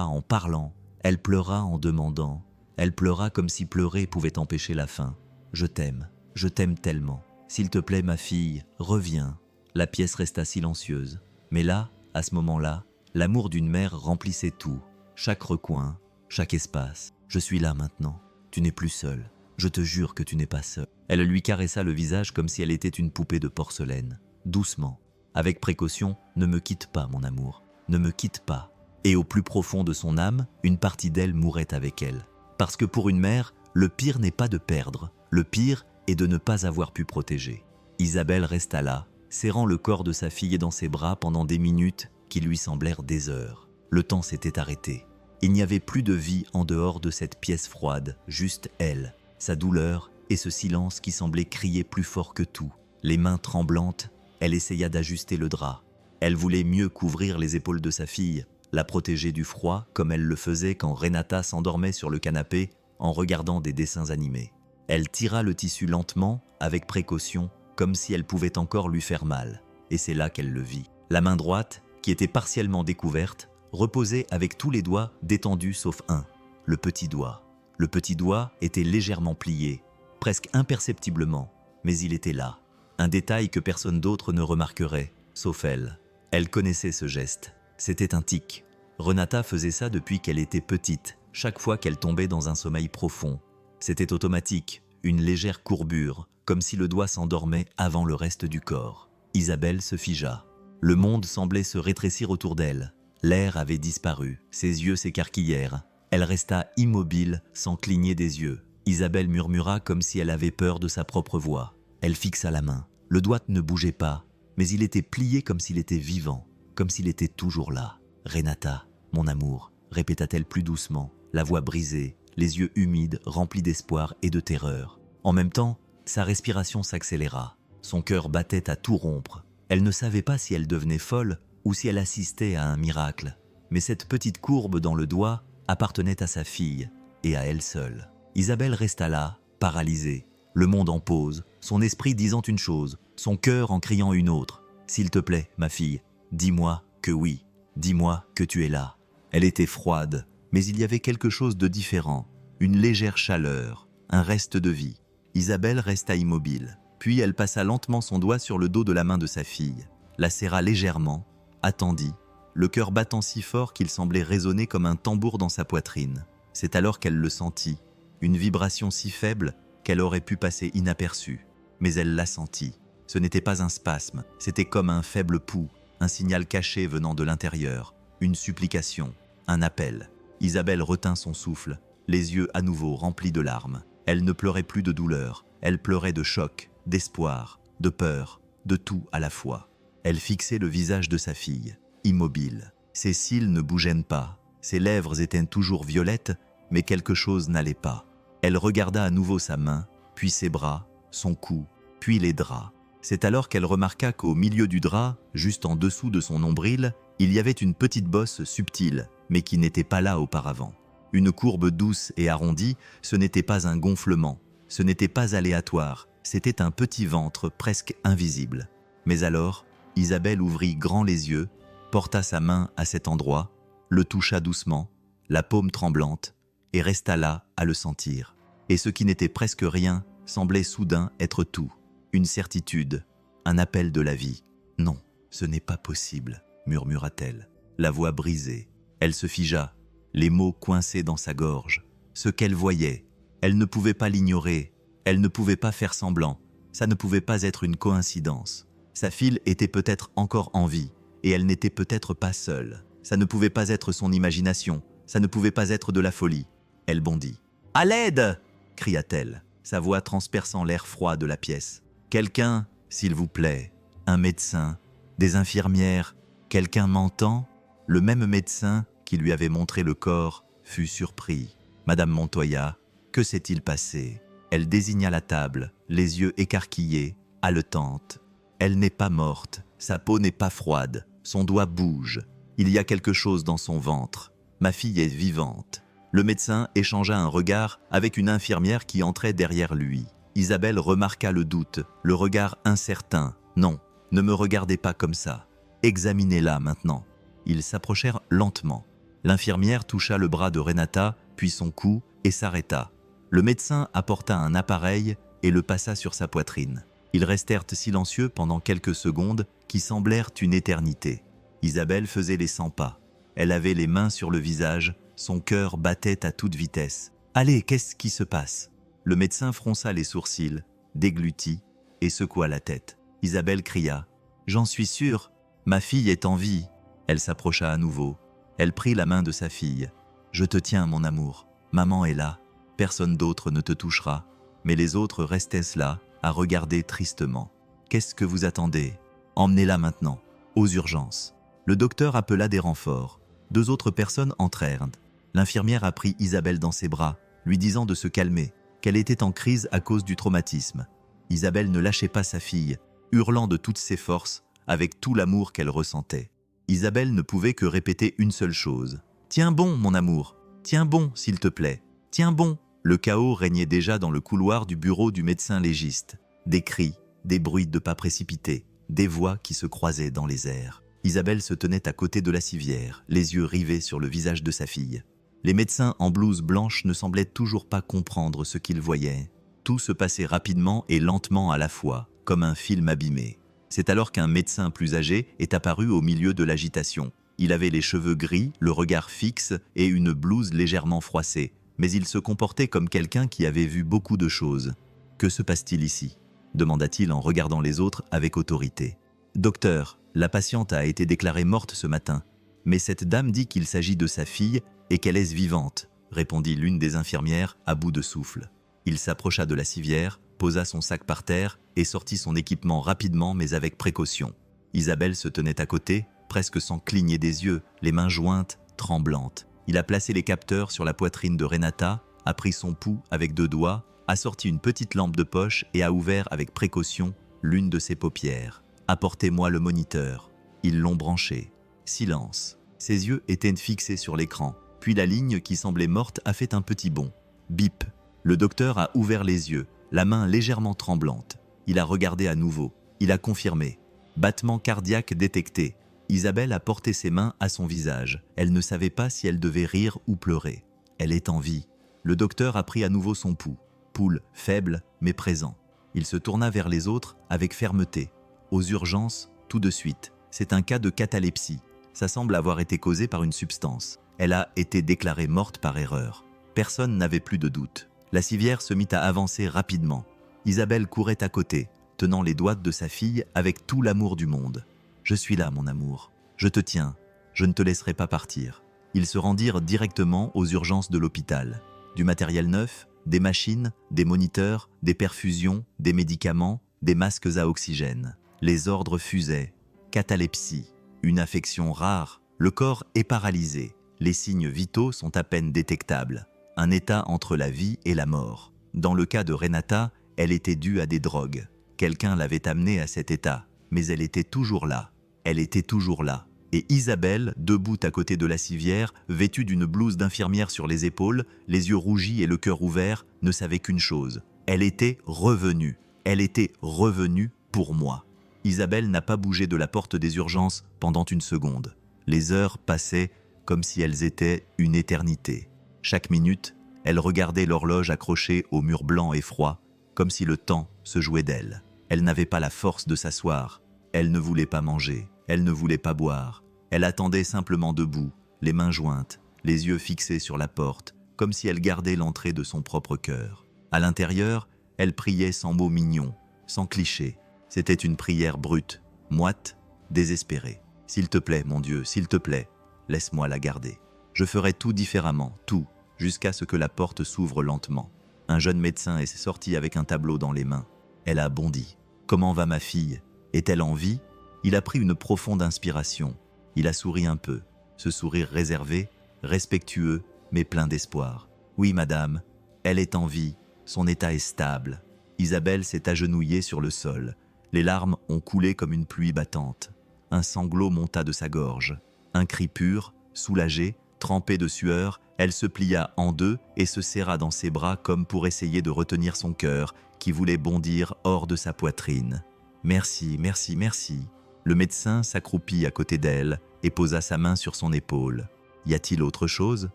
en parlant, elle pleura en demandant, elle pleura comme si pleurer pouvait empêcher la faim. « Je t'aime tellement. S'il te plaît, ma fille, reviens. » La pièce resta silencieuse. Mais là, à ce moment-là, l'amour d'une mère remplissait tout. chaque recoin, chaque espace. Je suis là maintenant. Tu n'es plus seule. Je te jure que tu n'es pas seule. Elle lui caressa le visage comme si elle était une poupée de porcelaine. Doucement, avec précaution, ne me quitte pas, mon amour. Ne me quitte pas. Et au plus profond de son âme, une partie d'elle mourait avec elle. Parce que pour une mère, le pire n'est pas de perdre. Le pire est de ne pas avoir pu protéger. Isabelle resta là, serrant le corps de sa fille dans ses bras pendant des minutes qui lui semblèrent des heures. Le temps s'était arrêté. Il n'y avait plus de vie en dehors de cette pièce froide, juste elle, sa douleur et ce silence qui semblait crier plus fort que tout. Les mains tremblantes, elle essaya d'ajuster le drap. Elle voulait mieux couvrir les épaules de sa fille, la protéger du froid comme elle le faisait quand Renata s'endormait sur le canapé en regardant des dessins animés. Elle tira le tissu lentement, avec précaution, comme si elle pouvait encore lui faire mal. Et c'est là qu'elle le vit. La main droite, qui était partiellement découverte, reposait avec tous les doigts détendus sauf un, le petit doigt. Le petit doigt était légèrement plié, presque imperceptiblement, mais il était là. Un détail que personne d'autre ne remarquerait, sauf elle. Elle connaissait ce geste. C'était un tic. Renata faisait ça depuis qu'elle était petite, chaque fois qu'elle tombait dans un sommeil profond. C'était automatique, une légère courbure, comme si le doigt s'endormait avant le reste du corps. Isabelle se figea. Le monde semblait se rétrécir autour d'elle. L'air avait disparu, ses yeux s'écarquillèrent. Elle resta immobile, sans cligner des yeux. Isabelle murmura comme si elle avait peur de sa propre voix. Elle fixa la main. Le doigt ne bougeait pas, mais il était plié comme s'il était vivant, comme s'il était toujours là. « Renata, mon amour », répéta-t-elle plus doucement, la voix brisée, les yeux humides, remplis d'espoir et de terreur. En même temps, sa respiration s'accéléra. Son cœur battait à tout rompre. Elle ne savait pas si elle devenait folle ou si elle assistait à un miracle. Mais cette petite courbe dans le doigt appartenait à sa fille et à elle seule. Isabelle resta là, paralysée, le monde en pause, son esprit disant une chose, son cœur en criant une autre. « S'il te plaît, ma fille, dis-moi que oui, dis-moi que tu es là. » Elle était froide, mais il y avait quelque chose de différent, une légère chaleur, un reste de vie. Isabelle resta immobile, puis elle passa lentement son doigt sur le dos de la main de sa fille, la serra légèrement, attendit, le cœur battant si fort qu'il semblait résonner comme un tambour dans sa poitrine. C'est alors qu'elle le sentit, une vibration si faible qu'elle aurait pu passer inaperçue. Mais elle la sentit. Ce n'était pas un spasme, c'était comme un faible pouls, un signal caché venant de l'intérieur, une supplication, un appel. Isabelle retint son souffle, les yeux à nouveau remplis de larmes. Elle ne pleurait plus de douleur, elle pleurait de choc, d'espoir, de peur, de tout à la fois. Elle fixait le visage de sa fille, immobile. Ses cils ne bougeaient pas, ses lèvres étaient toujours violettes, mais quelque chose n'allait pas. Elle regarda à nouveau sa main, puis ses bras, son cou, puis les draps. C'est alors qu'elle remarqua qu'au milieu du drap, juste en dessous de son nombril, il y avait une petite bosse subtile, mais qui n'était pas là auparavant. Une courbe douce et arrondie, ce n'était pas un gonflement, ce n'était pas aléatoire, c'était un petit ventre presque invisible. Mais alors, Isabelle ouvrit grand les yeux, porta sa main à cet endroit, le toucha doucement, la paume tremblante, et resta là à le sentir. Et ce qui n'était presque rien semblait soudain être tout. Une certitude, un appel de la vie. « Non, ce n'est pas possible », murmura-t-elle, la voix brisée. Elle se figea, les mots coincés dans sa gorge. Ce qu'elle voyait, elle ne pouvait pas l'ignorer, elle ne pouvait pas faire semblant, ça ne pouvait pas être une coïncidence. Sa fille était peut-être encore en vie, et elle n'était peut-être pas seule. Ça ne pouvait pas être son imagination, ça ne pouvait pas être de la folie. Elle bondit. « À l'aide !» cria-t-elle, sa voix transperçant l'air froid de la pièce. « Quelqu'un, s'il vous plaît, un médecin, des infirmières, quelqu'un m'entend ?» Le même médecin qui lui avait montré le corps fut surpris. « Madame Montoya, que s'est-il passé ?» Elle désigna la table, les yeux écarquillés, haletante. « Elle n'est pas morte, sa peau n'est pas froide, son doigt bouge. Il y a quelque chose dans son ventre. Ma fille est vivante. » Le médecin échangea un regard avec une infirmière qui entrait derrière lui. Isabelle remarqua le doute, le regard incertain. « Non, ne me regardez pas comme ça. Examinez-la maintenant. » Ils s'approchèrent lentement. L'infirmière toucha le bras de Renata, puis son cou, et s'arrêta. Le médecin apporta un appareil et le passa sur sa poitrine. Ils restèrent silencieux pendant quelques secondes qui semblèrent une éternité. Isabelle faisait les 100 pas. Elle avait les mains sur le visage, Son cœur battait à toute vitesse. « Allez, qu'est-ce qui se passe ?» Le médecin fronça les sourcils, déglutit et secoua la tête. Isabelle cria « J'en suis sûre, ma fille est en vie !» Elle s'approcha à nouveau. Elle prit la main de sa fille. « Je te tiens, mon amour. Maman est là. Personne d'autre ne te touchera. » Mais les autres restaient là, à regarder tristement. « Qu'est-ce que vous attendez ? Emmenez-la maintenant, aux urgences. » Le docteur appela des renforts. 2 autres personnes entrèrent. L'infirmière a pris Isabelle dans ses bras, lui disant de se calmer, qu'elle était en crise à cause du traumatisme. Isabelle ne lâchait pas sa fille, hurlant de toutes ses forces, avec tout l'amour qu'elle ressentait. Isabelle ne pouvait que répéter une seule chose. « Tiens bon, mon amour, tiens bon, s'il te plaît, tiens bon !» Le chaos régnait déjà dans le couloir du bureau du médecin légiste. Des cris, des bruits de pas précipités, des voix qui se croisaient dans les airs. Isabelle se tenait à côté de la civière, les yeux rivés sur le visage de sa fille. Les médecins en blouse blanche ne semblaient toujours pas comprendre ce qu'ils voyaient. Tout se passait rapidement et lentement à la fois, comme un film abîmé. C'est alors qu'un médecin plus âgé est apparu au milieu de l'agitation. Il avait les cheveux gris, le regard fixe et une blouse légèrement froissée, mais il se comportait comme quelqu'un qui avait vu beaucoup de choses. « Que se passe-t-il ici ?» demanda-t-il en regardant les autres avec autorité. « Docteur, la patiente a été déclarée morte ce matin, mais cette dame dit qu'il s'agit de sa fille et qu'elle est vivante, répondit l'une des infirmières à bout de souffle. Il s'approcha de la civière, posa son sac par terre et sortit son équipement rapidement mais avec précaution. Isabelle se tenait à côté, presque sans cligner des yeux, les mains jointes, tremblantes. Il a placé les capteurs sur la poitrine de Renata, a pris son pouls avec 2 doigts, a sorti une petite lampe de poche et a ouvert avec précaution l'une de ses paupières. « Apportez-moi le moniteur. » Ils l'ont branché. Silence. Ses yeux étaient fixés sur l'écran. Puis la ligne qui semblait morte a fait un petit bond. Bip. Le docteur a ouvert les yeux, la main légèrement tremblante. Il a regardé à nouveau. Il a confirmé. Battement cardiaque détecté. Isabelle a porté ses mains à son visage. Elle ne savait pas si elle devait rire ou pleurer. Elle est en vie. Le docteur a pris à nouveau son pouls. Pouls faible mais présent. Il se tourna vers les autres avec fermeté. Aux urgences, tout de suite. C'est un cas de catalepsie. Ça semble avoir été causé par une substance. Elle a été déclarée morte par erreur. Personne n'avait plus de doute. La civière se mit à avancer rapidement. Isabelle courait à côté, tenant les doigts de sa fille avec tout l'amour du monde. « Je suis là, mon amour. Je te tiens. Je ne te laisserai pas partir. » Ils se rendirent directement aux urgences de l'hôpital. Du matériel neuf, des machines, des moniteurs, des perfusions, des médicaments, des masques à oxygène. Les ordres fusaient. Catalepsie, une affection rare. Le corps est paralysé. Les signes vitaux sont à peine détectables. Un état entre la vie et la mort. Dans le cas de Renata, elle était due à des drogues. Quelqu'un l'avait amenée à cet état, mais elle était toujours là. Elle était toujours là. Et Isabelle, debout à côté de la civière, vêtue d'une blouse d'infirmière sur les épaules, les yeux rougis et le cœur ouvert, ne savait qu'une chose. Elle était revenue. Elle était revenue pour moi. Isabelle n'a pas bougé de la porte des urgences pendant une seconde. Les heures passaient comme si elles étaient une éternité. Chaque minute, elle regardait l'horloge accrochée au mur blanc et froid, comme si le temps se jouait d'elle. Elle n'avait pas la force de s'asseoir. Elle ne voulait pas manger. Elle ne voulait pas boire. Elle attendait simplement debout, les mains jointes, les yeux fixés sur la porte, comme si elle gardait l'entrée de son propre cœur. À l'intérieur, elle priait sans mots mignons, sans clichés. C'était une prière brute, moite, désespérée. « S'il te plaît, mon Dieu, s'il te plaît, laisse-moi la garder. Je ferai tout différemment, tout, jusqu'à ce que la porte s'ouvre lentement. » Un jeune médecin est sorti avec un tableau dans les mains. Elle a bondi. « Comment va ma fille? Est-elle en vie ?» Il a pris une profonde inspiration. Il a souri un peu, ce sourire réservé, respectueux, mais plein d'espoir. « Oui, madame, elle est en vie, son état est stable. » Isabelle s'est agenouillée sur le sol. Les larmes ont coulé comme une pluie battante. Un sanglot monta de sa gorge. Un cri pur, soulagé, trempé de sueur, elle se plia en deux et se serra dans ses bras comme pour essayer de retenir son cœur qui voulait bondir hors de sa poitrine. « Merci, merci, merci. » Le médecin s'accroupit à côté d'elle et posa sa main sur son épaule. « Y a-t-il autre chose?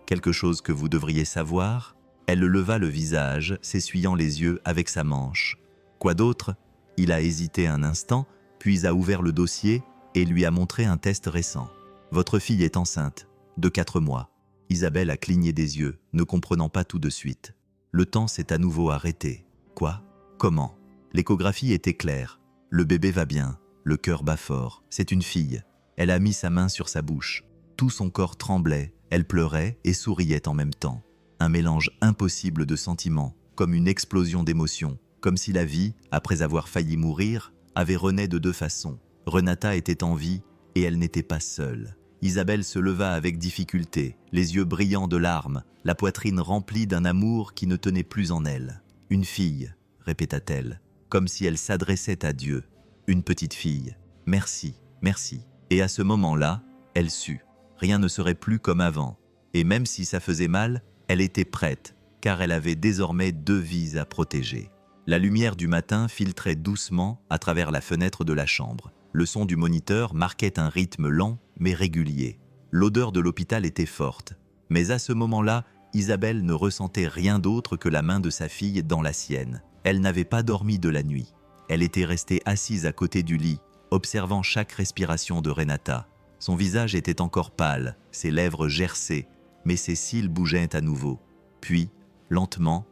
Quelque chose que vous devriez savoir ?» Elle leva le visage, s'essuyant les yeux avec sa manche. « Quoi d'autre ?» Il a hésité un instant, puis a ouvert le dossier et lui a montré un test récent. « Votre fille est enceinte, de 4 mois. Isabelle a cligné des yeux, ne comprenant pas tout de suite. Le temps s'est à nouveau arrêté. Quoi? Comment? L'échographie était claire. Le bébé va bien, le cœur bat fort. C'est une fille. Elle a mis sa main sur sa bouche. Tout son corps tremblait, elle pleurait et souriait en même temps. Un mélange impossible de sentiments, comme une explosion d'émotions, comme si la vie, après avoir failli mourir, avait rené de deux façons. Renata était en vie et elle n'était pas seule. Isabelle se leva avec difficulté, les yeux brillants de larmes, la poitrine remplie d'un amour qui ne tenait plus en elle. « Une fille », répéta-t-elle, comme si elle s'adressait à Dieu. « Une petite fille. Merci, merci. » Et à ce moment-là, elle sut. Rien ne serait plus comme avant. Et même si ça faisait mal, elle était prête, car elle avait désormais deux vies à protéger. La lumière du matin filtrait doucement à travers la fenêtre de la chambre. Le son du moniteur marquait un rythme lent mais régulier. L'odeur de l'hôpital était forte. Mais à ce moment-là, Isabelle ne ressentait rien d'autre que la main de sa fille dans la sienne. Elle n'avait pas dormi de la nuit. Elle était restée assise à côté du lit, observant chaque respiration de Renata. Son visage était encore pâle, ses lèvres gerçaient, mais ses cils bougeaient à nouveau. Puis, lentement,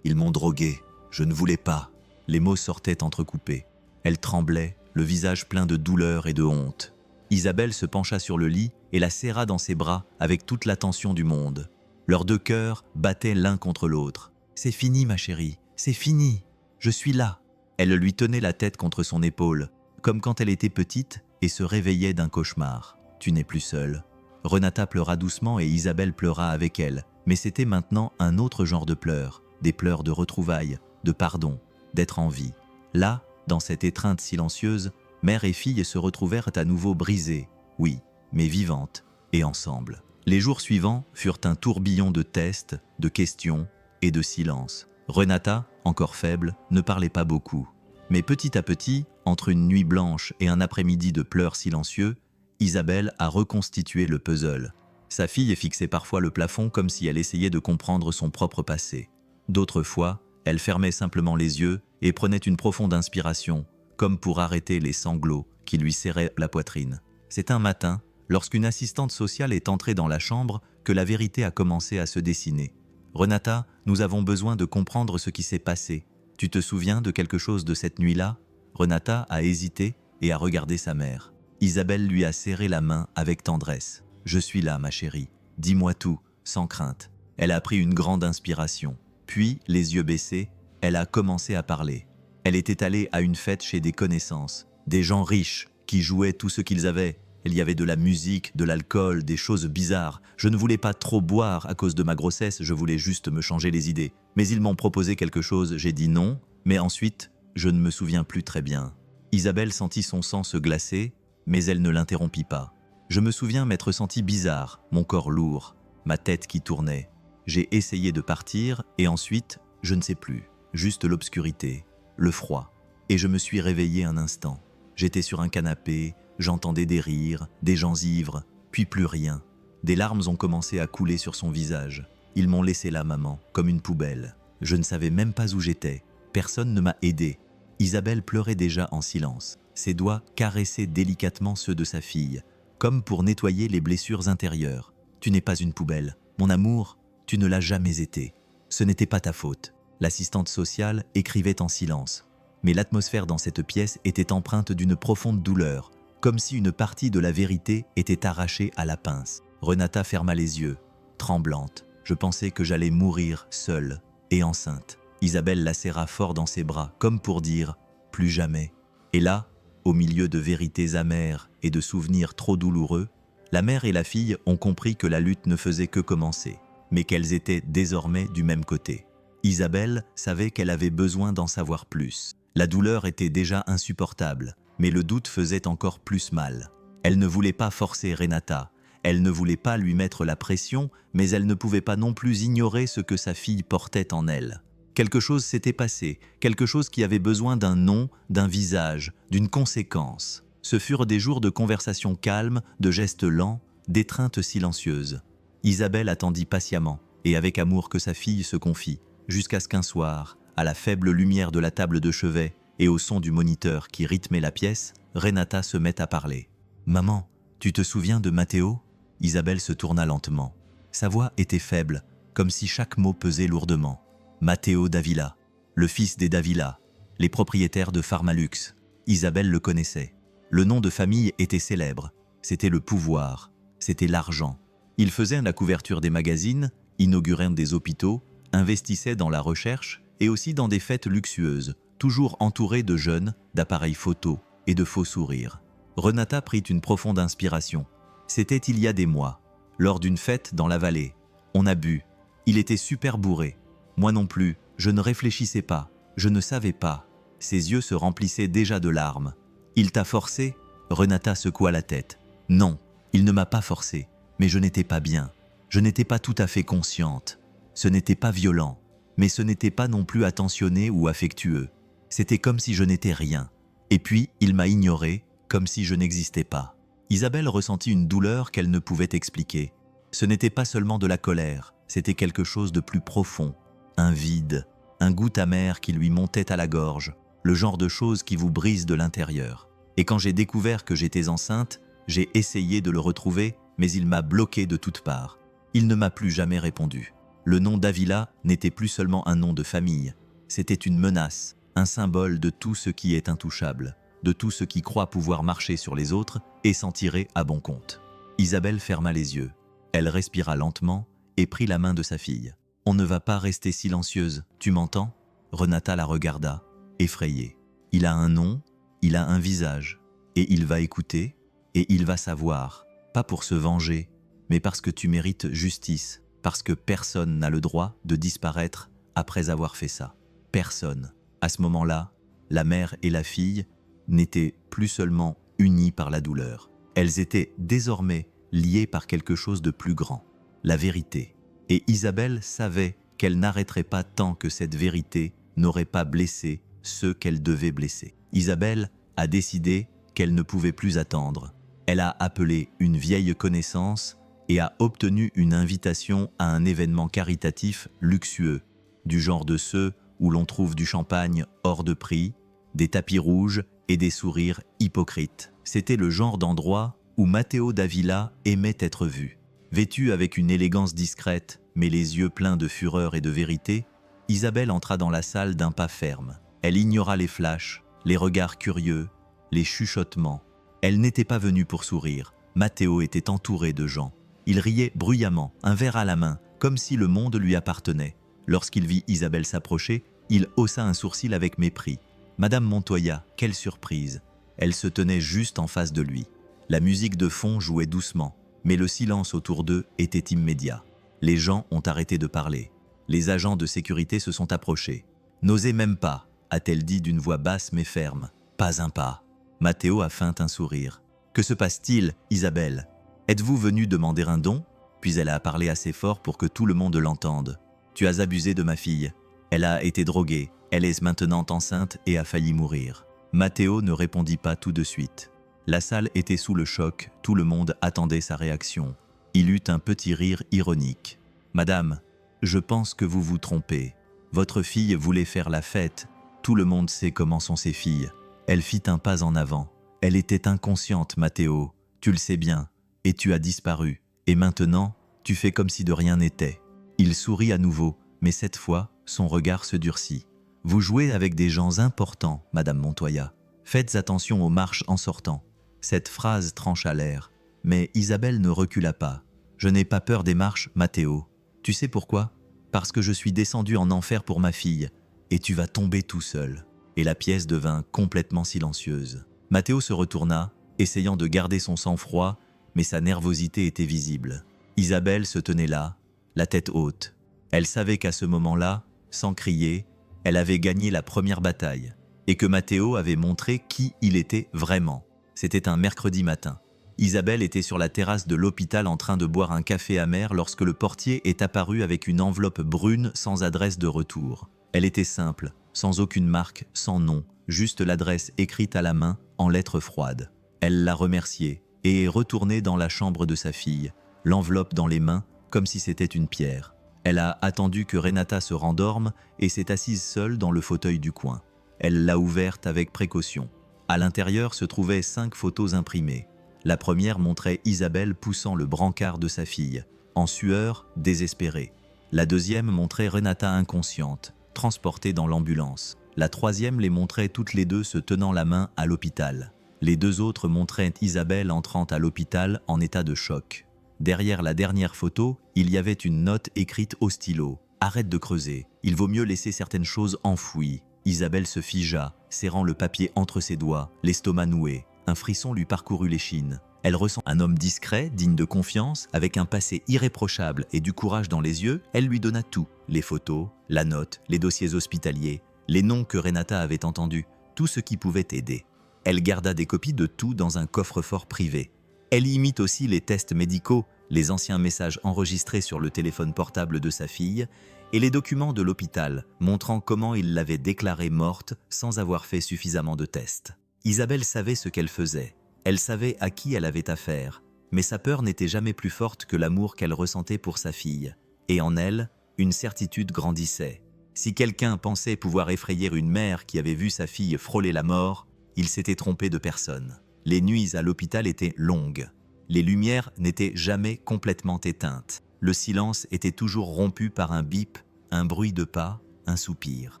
Ils m'ont drogué. Je ne voulais pas. » Les mots sortaient entrecoupés. Elle tremblait, le visage plein de douleur et de honte. Isabelle se pencha sur le lit et la serra dans ses bras avec toute l'attention du monde. Leurs deux cœurs battaient l'un contre l'autre. « C'est fini, ma chérie, c'est fini. Je suis là. » Elle lui tenait la tête contre son épaule, comme quand elle était petite et se réveillait d'un cauchemar. « Tu n'es plus seule. » Renata pleura doucement et Isabelle pleura avec elle. Mais c'était maintenant un autre genre de pleurs, des pleurs de retrouvailles, de pardon, d'être en vie. Là, dans cette étreinte silencieuse, mère et fille se retrouvèrent à nouveau brisées, oui, mais vivantes, et ensemble. Les jours suivants furent un tourbillon de tests, de questions et de silence. Renata, encore faible, ne parlait pas beaucoup. Mais petit à petit, entre une nuit blanche et un après-midi de pleurs silencieux, Isabelle a reconstitué le puzzle. Sa fille fixait parfois le plafond comme si elle essayait de comprendre son propre passé. D'autres fois, elle fermait simplement les yeux et prenait une profonde inspiration, comme pour arrêter les sanglots qui lui serraient la poitrine. C'est un matin, lorsqu'une assistante sociale est entrée dans la chambre, que la vérité a commencé à se dessiner. « Renata, nous avons besoin de comprendre ce qui s'est passé. Tu te souviens de quelque chose de cette nuit-là » Renata a hésité et a regardé sa mère. Isabelle lui a serré la main avec tendresse. « Je suis là, ma chérie. Dis-moi tout, sans crainte. » Elle a pris une grande inspiration. Puis, les yeux baissés, elle a commencé à parler. Elle était allée à une fête chez des connaissances, des gens riches qui jouaient tout ce qu'ils avaient. Il y avait de la musique, de l'alcool, des choses bizarres. Je ne voulais pas trop boire à cause de ma grossesse, je voulais juste me changer les idées. Mais ils m'ont proposé quelque chose, j'ai dit non, mais ensuite, je ne me souviens plus très bien. Isabelle sentit son sang se glacer, mais elle ne l'interrompit pas. Je me souviens m'être senti bizarre, mon corps lourd, ma tête qui tournait. J'ai essayé de partir et ensuite, je ne sais plus, juste l'obscurité, le froid. Et je me suis réveillé un instant. J'étais sur un canapé, j'entendais des rires, des gens ivres, puis plus rien. Des larmes ont commencé à couler sur son visage. Ils m'ont laissé là, maman, comme une poubelle. Je ne savais même pas où j'étais. Personne ne m'a aidé. Isabelle pleurait déjà en silence. Ses doigts caressaient délicatement ceux de sa fille, comme pour nettoyer les blessures intérieures. « Tu n'es pas une poubelle. Mon amour, tu ne l'as jamais été. Ce n'était pas ta faute. » L'assistante sociale écrivait en silence. Mais l'atmosphère dans cette pièce était empreinte d'une profonde douleur, comme si une partie de la vérité était arrachée à la pince. Renata ferma les yeux, tremblante. Je pensais que j'allais mourir seule et enceinte. Isabelle la serra fort dans ses bras, comme pour dire « plus jamais ». Et là, au milieu de vérités amères et de souvenirs trop douloureux, la mère et la fille ont compris que la lutte ne faisait que commencer, mais qu'elles étaient désormais du même côté. Isabelle savait qu'elle avait besoin d'en savoir plus. La douleur était déjà insupportable, mais le doute faisait encore plus mal. Elle ne voulait pas forcer Renata, elle ne voulait pas lui mettre la pression, mais elle ne pouvait pas non plus ignorer ce que sa fille portait en elle. Quelque chose s'était passé, quelque chose qui avait besoin d'un nom, d'un visage, d'une conséquence. Ce furent des jours de conversation calme, de gestes lents, d'étreintes silencieuses. Isabelle attendit patiemment, et avec amour que sa fille se confie, jusqu'à ce qu'un soir, à la faible lumière de la table de chevet et au son du moniteur qui rythmait la pièce, Renata se met à parler. « Maman, tu te souviens de Matteo ?» Isabelle se tourna lentement. Sa voix était faible, comme si chaque mot pesait lourdement. Matteo Davila, le fils des Davila, les propriétaires de Pharmalux. Isabelle le connaissait. Le nom de famille était célèbre. C'était le pouvoir, c'était l'argent. Il faisait la couverture des magazines, inaugurait des hôpitaux, investissait dans la recherche et aussi dans des fêtes luxueuses, toujours entouré de jeunes, d'appareils photo et de faux sourires. Renata prit une profonde inspiration. C'était il y a des mois, lors d'une fête dans la vallée. On a bu. Il était super bourré. Moi non plus, je ne réfléchissais pas, je ne savais pas. Ses yeux se remplissaient déjà de larmes. Il t'a forcé ? Renata secoua la tête. Non, il ne m'a pas forcé, mais je n'étais pas bien. Je n'étais pas tout à fait consciente. Ce n'était pas violent, mais ce n'était pas non plus attentionné ou affectueux. C'était comme si je n'étais rien. Et puis, il m'a ignoré, comme si je n'existais pas. Isabelle ressentit une douleur qu'elle ne pouvait expliquer. Ce n'était pas seulement de la colère, c'était quelque chose de plus profond. Un vide, un goût amer qui lui montait à la gorge, le genre de choses qui vous brisent de l'intérieur. Et quand j'ai découvert que j'étais enceinte, j'ai essayé de le retrouver, mais il m'a bloqué de toutes parts. Il ne m'a plus jamais répondu. Le nom Davila n'était plus seulement un nom de famille, c'était une menace, un symbole de tout ce qui est intouchable, de tout ce qui croit pouvoir marcher sur les autres et s'en tirer à bon compte. Isabelle ferma les yeux. Elle respira lentement et prit la main de sa fille. « On ne va pas rester silencieuse, tu m'entends ?» Renata la regarda, effrayée. « Il a un nom, il a un visage, et il va écouter, et il va savoir, pas pour se venger, mais parce que tu mérites justice, parce que personne n'a le droit de disparaître après avoir fait ça. Personne. » À ce moment-là, la mère et la fille n'étaient plus seulement unies par la douleur. Elles étaient désormais liées par quelque chose de plus grand, la vérité. Et Isabelle savait qu'elle n'arrêterait pas tant que cette vérité n'aurait pas blessé ceux qu'elle devait blesser. Isabelle a décidé qu'elle ne pouvait plus attendre. Elle a appelé une vieille connaissance et a obtenu une invitation à un événement caritatif luxueux, du genre de ceux où l'on trouve du champagne hors de prix, des tapis rouges et des sourires hypocrites. C'était le genre d'endroit où Matteo Davila aimait être vu. Vêtue avec une élégance discrète, mais les yeux pleins de fureur et de vérité, Isabelle entra dans la salle d'un pas ferme. Elle ignora les flashs, les regards curieux, les chuchotements. Elle n'était pas venue pour sourire. Matteo était entouré de gens. Il riait bruyamment, un verre à la main, comme si le monde lui appartenait. Lorsqu'il vit Isabelle s'approcher, il haussa un sourcil avec mépris. Madame Montoya, quelle surprise! Elle se tenait juste en face de lui. La musique de fond jouait doucement, mais le silence autour d'eux était immédiat. Les gens ont arrêté de parler. Les agents de sécurité se sont approchés. « N'osez même pas », a-t-elle dit d'une voix basse mais ferme. « Pas un pas. » Matteo a feint un sourire. « Que se passe-t-il, Isabelle? Êtes-vous venue demander un don ?» Puis elle a parlé assez fort pour que tout le monde l'entende. « Tu as abusé de ma fille. Elle a été droguée. Elle est maintenant enceinte et a failli mourir. » Matteo ne répondit pas tout de suite. La salle était sous le choc, tout le monde attendait sa réaction. Il eut un petit rire ironique. « Madame, je pense que vous vous trompez. Votre fille voulait faire la fête. Tout le monde sait comment sont ses filles. » Elle fit un pas en avant. « Elle était inconsciente, Matteo. Tu le sais bien. Et tu as disparu. Et maintenant, tu fais comme si de rien n'était. » Il sourit à nouveau, mais cette fois, son regard se durcit. « Vous jouez avec des gens importants, Madame Montoya. Faites attention aux marches en sortant. » Cette phrase trancha l'air, mais Isabelle ne recula pas. « Je n'ai pas peur des marches, Matteo. Tu sais pourquoi? Parce que je suis descendu en enfer pour ma fille, et tu vas tomber tout seul. » Et la pièce devint complètement silencieuse. Matteo se retourna, essayant de garder son sang-froid, mais sa nervosité était visible. Isabelle se tenait là, la tête haute. Elle savait qu'à ce moment-là, sans crier, elle avait gagné la première bataille, et que Matteo avait montré qui il était vraiment. C'était un mercredi matin. Isabelle était sur la terrasse de l'hôpital en train de boire un café amer lorsque le portier est apparu avec une enveloppe brune sans adresse de retour. Elle était simple, sans aucune marque, sans nom, juste l'adresse écrite à la main en lettres froides. Elle l'a remercié et est retournée dans la chambre de sa fille, l'enveloppe dans les mains comme si c'était une pierre. Elle a attendu que Renata se rendorme et s'est assise seule dans le fauteuil du coin. Elle l'a ouverte avec précaution. À l'intérieur se trouvaient 5 photos imprimées. La première montrait Isabelle poussant le brancard de sa fille. en sueur, désespérée. La deuxième montrait Renata inconsciente, transportée dans l'ambulance. La troisième les montrait toutes les deux se tenant la main à l'hôpital. Les deux autres montraient Isabelle entrant à l'hôpital en état de choc. Derrière la dernière photo, il y avait une note écrite au stylo. « Arrête de creuser, il vaut mieux laisser certaines choses enfouies. » Isabelle se figea, serrant le papier entre ses doigts, l'estomac noué. Un frisson lui parcourut l'échine. Elle ressent un homme discret, digne de confiance, avec un passé irréprochable et du courage dans les yeux. Elle lui donna tout, les photos, la note, les dossiers hospitaliers, les noms que Renata avait entendus, tout ce qui pouvait aider. Elle garda des copies de tout dans un coffre-fort privé. Elle y imite aussi les tests médicaux, les anciens messages enregistrés sur le téléphone portable de sa fille et les documents de l'hôpital montrant comment il l'avait déclarée morte sans avoir fait suffisamment de tests. Isabelle savait ce qu'elle faisait. Elle savait à qui elle avait affaire, mais sa peur n'était jamais plus forte que l'amour qu'elle ressentait pour sa fille. Et en elle, une certitude grandissait. Si quelqu'un pensait pouvoir effrayer une mère qui avait vu sa fille frôler la mort, il s'était trompé de personne. Les nuits à l'hôpital étaient longues. Les lumières n'étaient jamais complètement éteintes. Le silence était toujours rompu par un bip, un bruit de pas, un soupir.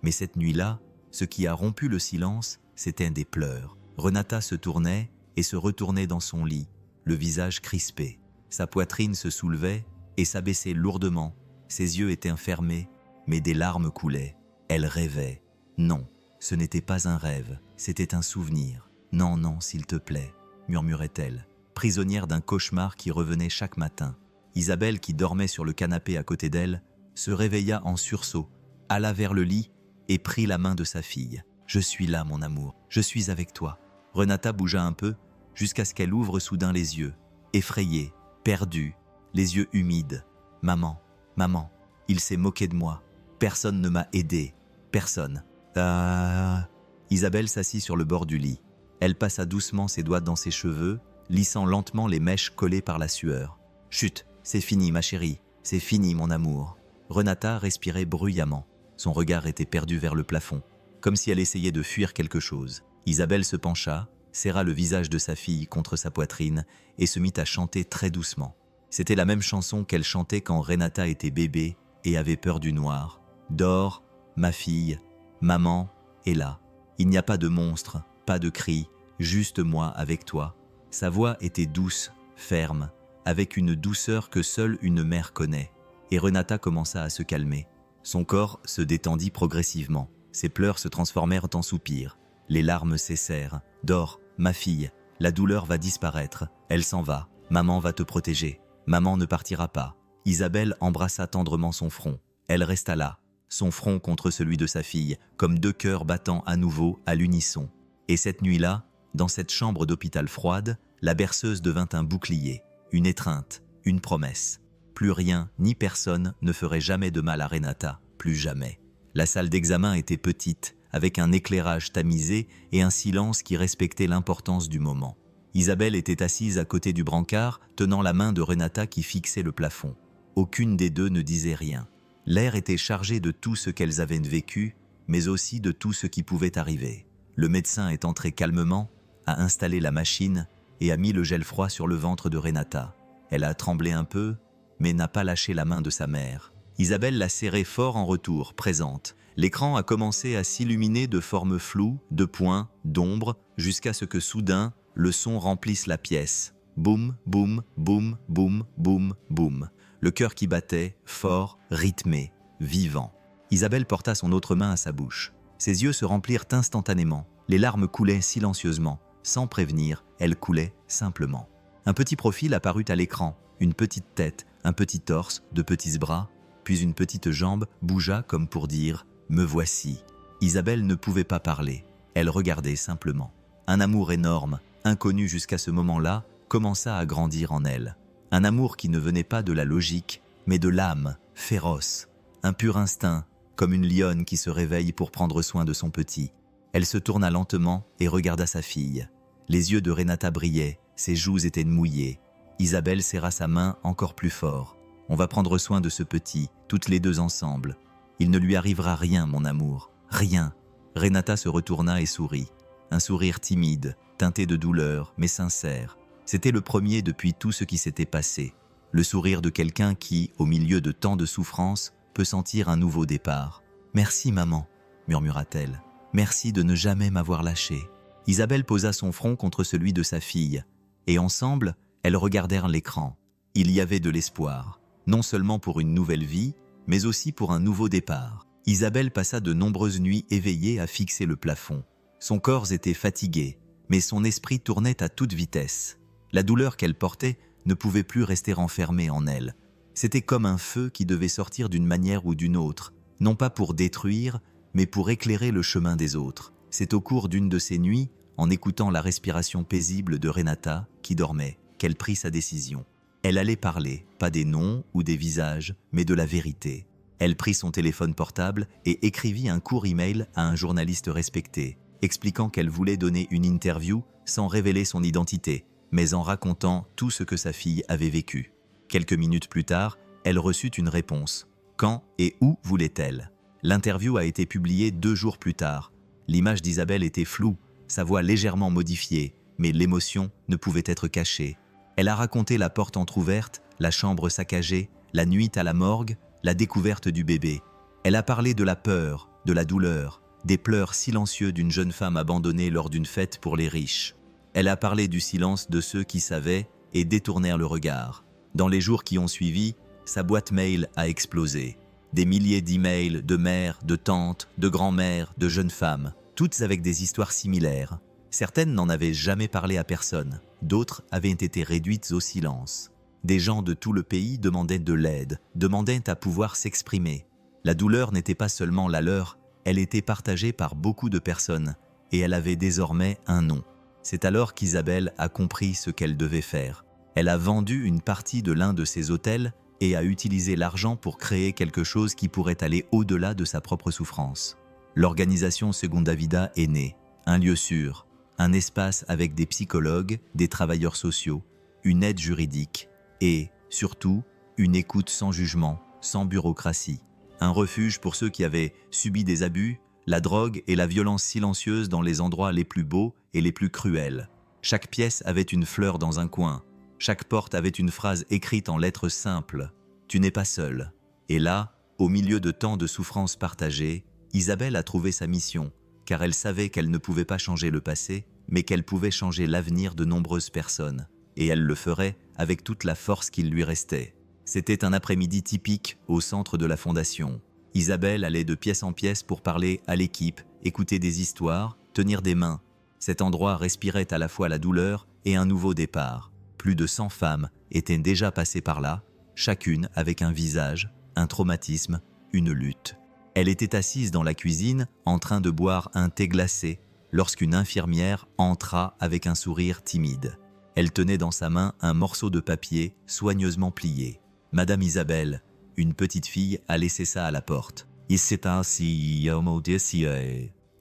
Mais cette nuit-là, ce qui a rompu le silence, c'étaient des pleurs. Renata se tournait et se retournait dans son lit, le visage crispé. Sa poitrine se soulevait et s'abaissait lourdement. Ses yeux étaient fermés, mais des larmes coulaient. Elle rêvait. Non, ce n'était pas un rêve, c'était un souvenir. Non, non, s'il te plaît, murmurait-elle, prisonnière d'un cauchemar qui revenait chaque matin. Isabelle, qui dormait sur le canapé à côté d'elle, se réveilla en sursaut, alla vers le lit et prit la main de sa fille. « Je suis là, mon amour, je suis avec toi. » Renata bougea un peu, jusqu'à ce qu'elle ouvre soudain les yeux, effrayée, perdue, les yeux humides. « Maman, maman, il s'est moqué de moi. Personne ne m'a aidé. Personne. » Ah. Isabelle s'assit sur le bord du lit. Elle passa doucement ses doigts dans ses cheveux, lissant lentement les mèches collées par la sueur. « Chut, c'est fini, ma chérie, c'est fini, mon amour. » Renata respirait bruyamment. Son regard était perdu vers le plafond, comme si elle essayait de fuir quelque chose. Isabelle se pencha, serra le visage de sa fille contre sa poitrine et se mit à chanter très doucement. C'était la même chanson qu'elle chantait quand Renata était bébé et avait peur du noir. « Dors, ma fille, maman est là. Il n'y a pas de monstre, pas de cris, juste moi avec toi. » Sa voix était douce, ferme, avec une douceur que seule une mère connaît. Et Renata commença à se calmer. Son corps se détendit progressivement. Ses pleurs se transformèrent en soupirs. Les larmes cessèrent. « Dors, ma fille, la douleur va disparaître. Elle s'en va. Maman va te protéger. Maman ne partira pas. » Isabelle embrassa tendrement son front. Elle resta là, son front contre celui de sa fille, comme deux cœurs battant à nouveau à l'unisson. Et cette nuit-là, dans cette chambre d'hôpital froide, la berceuse devint un bouclier, une étreinte, une promesse. Plus rien ni personne ne ferait jamais de mal à Renata, plus jamais. La salle d'examen était petite, avec un éclairage tamisé et un silence qui respectait l'importance du moment. Isabelle était assise à côté du brancard, tenant la main de Renata qui fixait le plafond. Aucune des deux ne disait rien. L'air était chargé de tout ce qu'elles avaient vécu, mais aussi de tout ce qui pouvait arriver. Le médecin est entré calmement, a installé la machine et a mis le gel froid sur le ventre de Renata. Elle a tremblé un peu, mais n'a pas lâché la main de sa mère. Isabelle l'a serrée fort en retour, présente. L'écran a commencé à s'illuminer de formes floues, de points, d'ombres, jusqu'à ce que soudain, le son remplisse la pièce. Boum, boum, boum, boum, boum, boum. Le cœur qui battait, fort, rythmé, vivant. Isabelle porta son autre main à sa bouche. Ses yeux se remplirent instantanément. Les larmes coulaient silencieusement. Sans prévenir, elles coulaient simplement. Un petit profil apparut à l'écran. Une petite tête, un petit torse, de petits bras. Puis une petite jambe bougea comme pour dire « Me voici ». Isabelle ne pouvait pas parler. Elle regardait simplement. Un amour énorme, inconnu jusqu'à ce moment-là, commença à grandir en elle. Un amour qui ne venait pas de la logique, mais de l'âme, féroce. Un pur instinct, comme une lionne qui se réveille pour prendre soin de son petit. Elle se tourna lentement et regarda sa fille. Les yeux de Renata brillaient, ses joues étaient mouillées. Isabelle serra sa main encore plus fort. « On va prendre soin de ce petit, toutes les deux ensemble. Il ne lui arrivera rien, mon amour. Rien. » Renata se retourna et sourit. Un sourire timide, teinté de douleur, mais sincère. C'était le premier depuis tout ce qui s'était passé. le sourire de quelqu'un qui, au milieu de tant de souffrance, peut sentir un nouveau départ. « Merci maman », murmura-t-elle. « Merci de ne jamais m'avoir lâché. » Isabelle posa son front contre celui de sa fille, et ensemble, elles regardèrent l'écran. Il y avait de l'espoir, non seulement pour une nouvelle vie, mais aussi pour un nouveau départ. Isabelle passa de nombreuses nuits éveillée à fixer le plafond. Son corps était fatigué, mais son esprit tournait à toute vitesse. La douleur qu'elle portait ne pouvait plus rester enfermée en elle. C'était comme un feu qui devait sortir d'une manière ou d'une autre, non pas pour détruire, mais pour éclairer le chemin des autres. C'est au cours d'une de ces nuits, en écoutant la respiration paisible de Renata, qui dormait, qu'elle prit sa décision. Elle allait parler, pas des noms ou des visages, mais de la vérité. Elle prit son téléphone portable et écrivit un court email à un journaliste respecté, expliquant qu'elle voulait donner une interview sans révéler son identité, mais en racontant tout ce que sa fille avait vécu. Quelques minutes plus tard, elle reçut une réponse. Quand et où voulait-elle? L'interview a été publiée 2 jours plus tard. L'image d'Isabelle était floue, sa voix légèrement modifiée, mais l'émotion ne pouvait être cachée. Elle a raconté la porte entr'ouverte, la chambre saccagée, la nuit à la morgue, la découverte du bébé. Elle a parlé de la peur, de la douleur, des pleurs silencieux d'une jeune femme abandonnée lors d'une fête pour les riches. Elle a parlé du silence de ceux qui savaient et détournèrent le regard. Dans les jours qui ont suivi, sa boîte mail a explosé. Des milliers d'emails de mères, de tantes, de grands-mères, de jeunes femmes, toutes avec des histoires similaires. Certaines n'en avaient jamais parlé à personne, d'autres avaient été réduites au silence. Des gens de tout le pays demandaient de l'aide, demandaient à pouvoir s'exprimer. La douleur n'était pas seulement la leur, elle était partagée par beaucoup de personnes, et elle avait désormais un nom. C'est alors qu'Isabelle a compris ce qu'elle devait faire. Elle a vendu une partie de l'un de ses hôtels et a utilisé l'argent pour créer quelque chose qui pourrait aller au-delà de sa propre souffrance. L'organisation Segunda Vida est née, un lieu sûr, un espace avec des psychologues, des travailleurs sociaux, une aide juridique et, surtout, une écoute sans jugement, sans bureaucratie. Un refuge pour ceux qui avaient subi des abus, la drogue et la violence silencieuse dans les endroits les plus beaux et les plus cruels. Chaque pièce avait une fleur dans un coin. Chaque porte avait une phrase écrite en lettres simples. « Tu n'es pas seul ». Et là, au milieu de tant de souffrances partagées, Isabelle a trouvé sa mission, car elle savait qu'elle ne pouvait pas changer le passé, mais qu'elle pouvait changer l'avenir de nombreuses personnes. Et elle le ferait avec toute la force qu'il lui restait. C'était un après-midi typique au centre de la fondation. Isabelle allait de pièce en pièce pour parler à l'équipe, écouter des histoires, tenir des mains. Cet endroit respirait à la fois la douleur et un nouveau départ. Plus de 100 femmes étaient déjà passées par là, chacune avec un visage, un traumatisme, une lutte. Elle était assise dans la cuisine, en train de boire un thé glacé, lorsqu'une infirmière entra avec un sourire timide. Elle tenait dans sa main un morceau de papier soigneusement plié. Madame Isabelle, une petite fille, a laissé ça à la porte.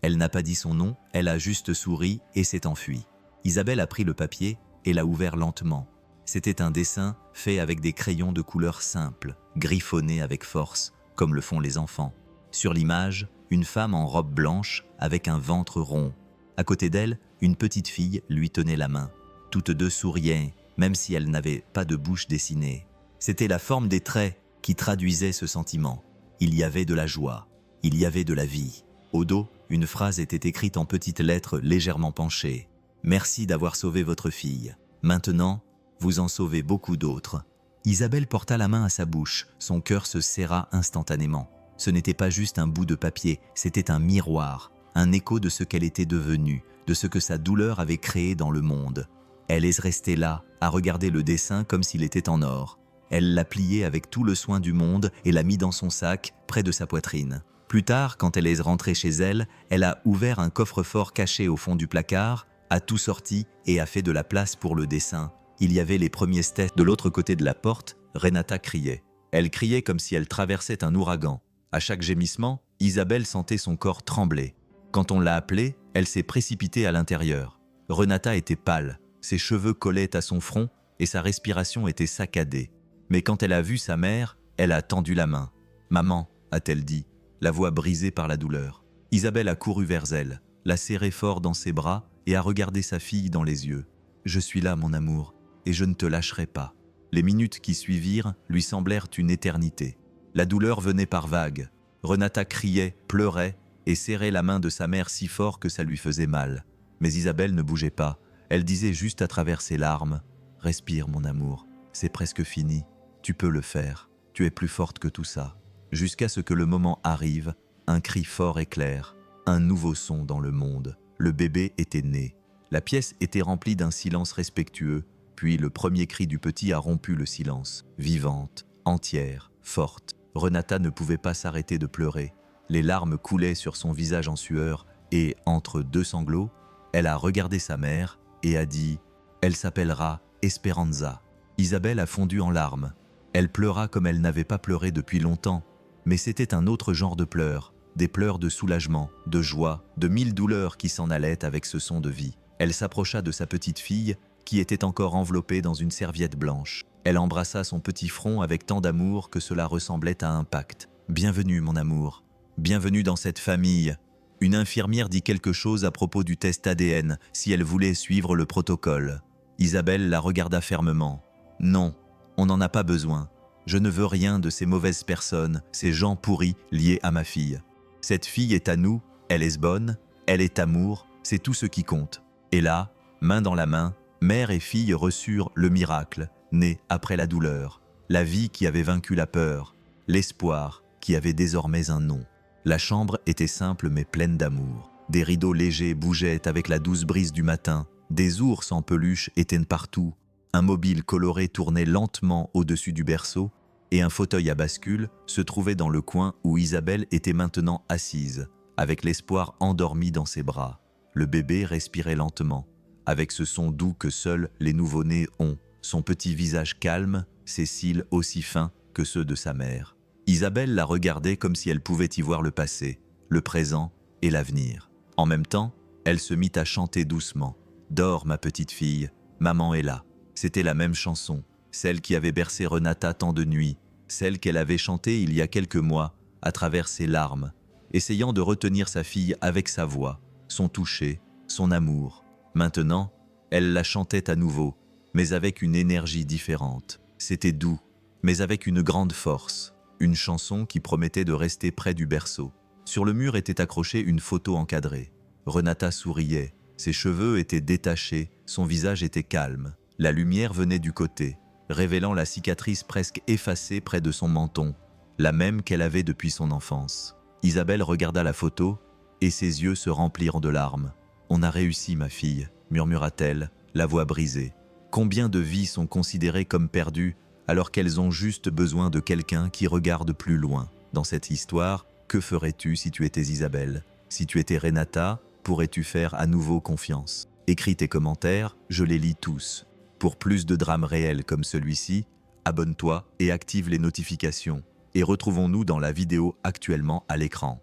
Elle n'a pas dit son nom, elle a juste souri et s'est enfuie. Isabelle a pris le papier et l'a ouvert lentement. C'était un dessin fait avec des crayons de couleur simple, griffonnés avec force, comme le font les enfants. Sur l'image, une femme en robe blanche avec un ventre rond. À côté d'elle, une petite fille lui tenait la main. Toutes deux souriaient, même si elles n'avaient pas de bouche dessinée. C'était la forme des traits qui traduisait ce sentiment. Il y avait de la joie, il y avait de la vie. Au dos, une phrase était écrite en petites lettres légèrement penchées. « Merci d'avoir sauvé votre fille. Maintenant, vous en sauvez beaucoup d'autres. » Isabelle porta la main à sa bouche, son cœur se serra instantanément. Ce n'était pas juste un bout de papier, c'était un miroir, un écho de ce qu'elle était devenue, de ce que sa douleur avait créé dans le monde. Elle est restée là, à regarder le dessin comme s'il était en or. Elle l'a plié avec tout le soin du monde et l'a mis dans son sac, près de sa poitrine. Plus tard, quand elle est rentrée chez elle, elle a ouvert un coffre-fort caché au fond du placard, a tout sorti et a fait de la place pour le dessin. Il y avait les premiers steps. De l'autre côté de la porte, Renata criait. Elle criait comme si elle traversait un ouragan. À chaque gémissement, Isabelle sentait son corps trembler. Quand on l'a appelée, elle s'est précipitée à l'intérieur. Renata était pâle, ses cheveux collaient à son front et sa respiration était saccadée. Mais quand elle a vu sa mère, elle a tendu la main. « Maman », a-t-elle dit, la voix brisée par la douleur. Isabelle a couru vers elle, l'a serrée fort dans ses bras et a regardé sa fille dans les yeux. « Je suis là, mon amour, et je ne te lâcherai pas. » Les minutes qui suivirent lui semblèrent une éternité. La douleur venait par vagues. Renata criait, pleurait et serrait la main de sa mère si fort que ça lui faisait mal. Mais Isabelle ne bougeait pas. Elle disait juste à travers ses larmes « Respire mon amour, c'est presque fini. Tu peux le faire. Tu es plus forte que tout ça. » Jusqu'à ce que le moment arrive, un cri fort et clair, un nouveau son dans le monde. Le bébé était né. La pièce était remplie d'un silence respectueux, puis le premier cri du petit a rompu le silence. Vivante, entière, forte, Renata ne pouvait pas s'arrêter de pleurer. Les larmes coulaient sur son visage en sueur et, entre deux sanglots, elle a regardé sa mère et a dit « Elle s'appellera Esperanza ». Isabelle a fondu en larmes. Elle pleura comme elle n'avait pas pleuré depuis longtemps, mais c'était un autre genre de pleurs, des pleurs de soulagement, de joie, de mille douleurs qui s'en allaient avec ce son de vie. Elle s'approcha de sa petite fille, qui était encore enveloppée dans une serviette blanche. Elle embrassa son petit front avec tant d'amour que cela ressemblait à un pacte. « Bienvenue, mon amour. Bienvenue dans cette famille. » Une infirmière dit quelque chose à propos du test ADN, si elle voulait suivre le protocole. Isabelle la regarda fermement. « Non, on n'en a pas besoin. Je ne veux rien de ces mauvaises personnes, ces gens pourris liés à ma fille. Cette fille est à nous, elle est bonne, elle est amour, c'est tout ce qui compte. » Et là, main dans la main, mère et fille reçurent le miracle, né après la douleur, la vie qui avait vaincu la peur, l'espoir qui avait désormais un nom. La chambre était simple mais pleine d'amour. Des rideaux légers bougeaient avec la douce brise du matin, des ours en peluche étaient partout, un mobile coloré tournait lentement au-dessus du berceau et un fauteuil à bascule se trouvait dans le coin où Isabelle était maintenant assise, avec l'espoir endormi dans ses bras. Le bébé respirait lentement, avec ce son doux que seuls les nouveau-nés ont, son petit visage calme, ses cils aussi fins que ceux de sa mère. Isabelle la regardait comme si elle pouvait y voir le passé, le présent et l'avenir. En même temps, elle se mit à chanter doucement. « Dors, ma petite fille, maman est là. » C'était la même chanson, celle qui avait bercé Renata tant de nuits, celle qu'elle avait chantée il y a quelques mois, à travers ses larmes, essayant de retenir sa fille avec sa voix, son toucher, son amour. Maintenant, elle la chantait à nouveau, mais avec une énergie différente. C'était doux, mais avec une grande force. Une chanson qui promettait de rester près du berceau. Sur le mur était accrochée une photo encadrée. Renata souriait, ses cheveux étaient détachés, son visage était calme. La lumière venait du côté, révélant la cicatrice presque effacée près de son menton, la même qu'elle avait depuis son enfance. Isabelle regarda la photo et ses yeux se remplirent de larmes. « On a réussi, ma fille », murmura-t-elle, la voix brisée. « Combien de vies sont considérées comme perdues alors qu'elles ont juste besoin de quelqu'un qui regarde plus loin. Dans cette histoire, que ferais-tu si tu étais Isabelle? Si tu étais Renata, pourrais-tu faire à nouveau confiance? Écris tes commentaires, je les lis tous. Pour plus de drames réels comme celui-ci, abonne-toi et active les notifications. Et retrouvons-nous dans la vidéo actuellement à l'écran.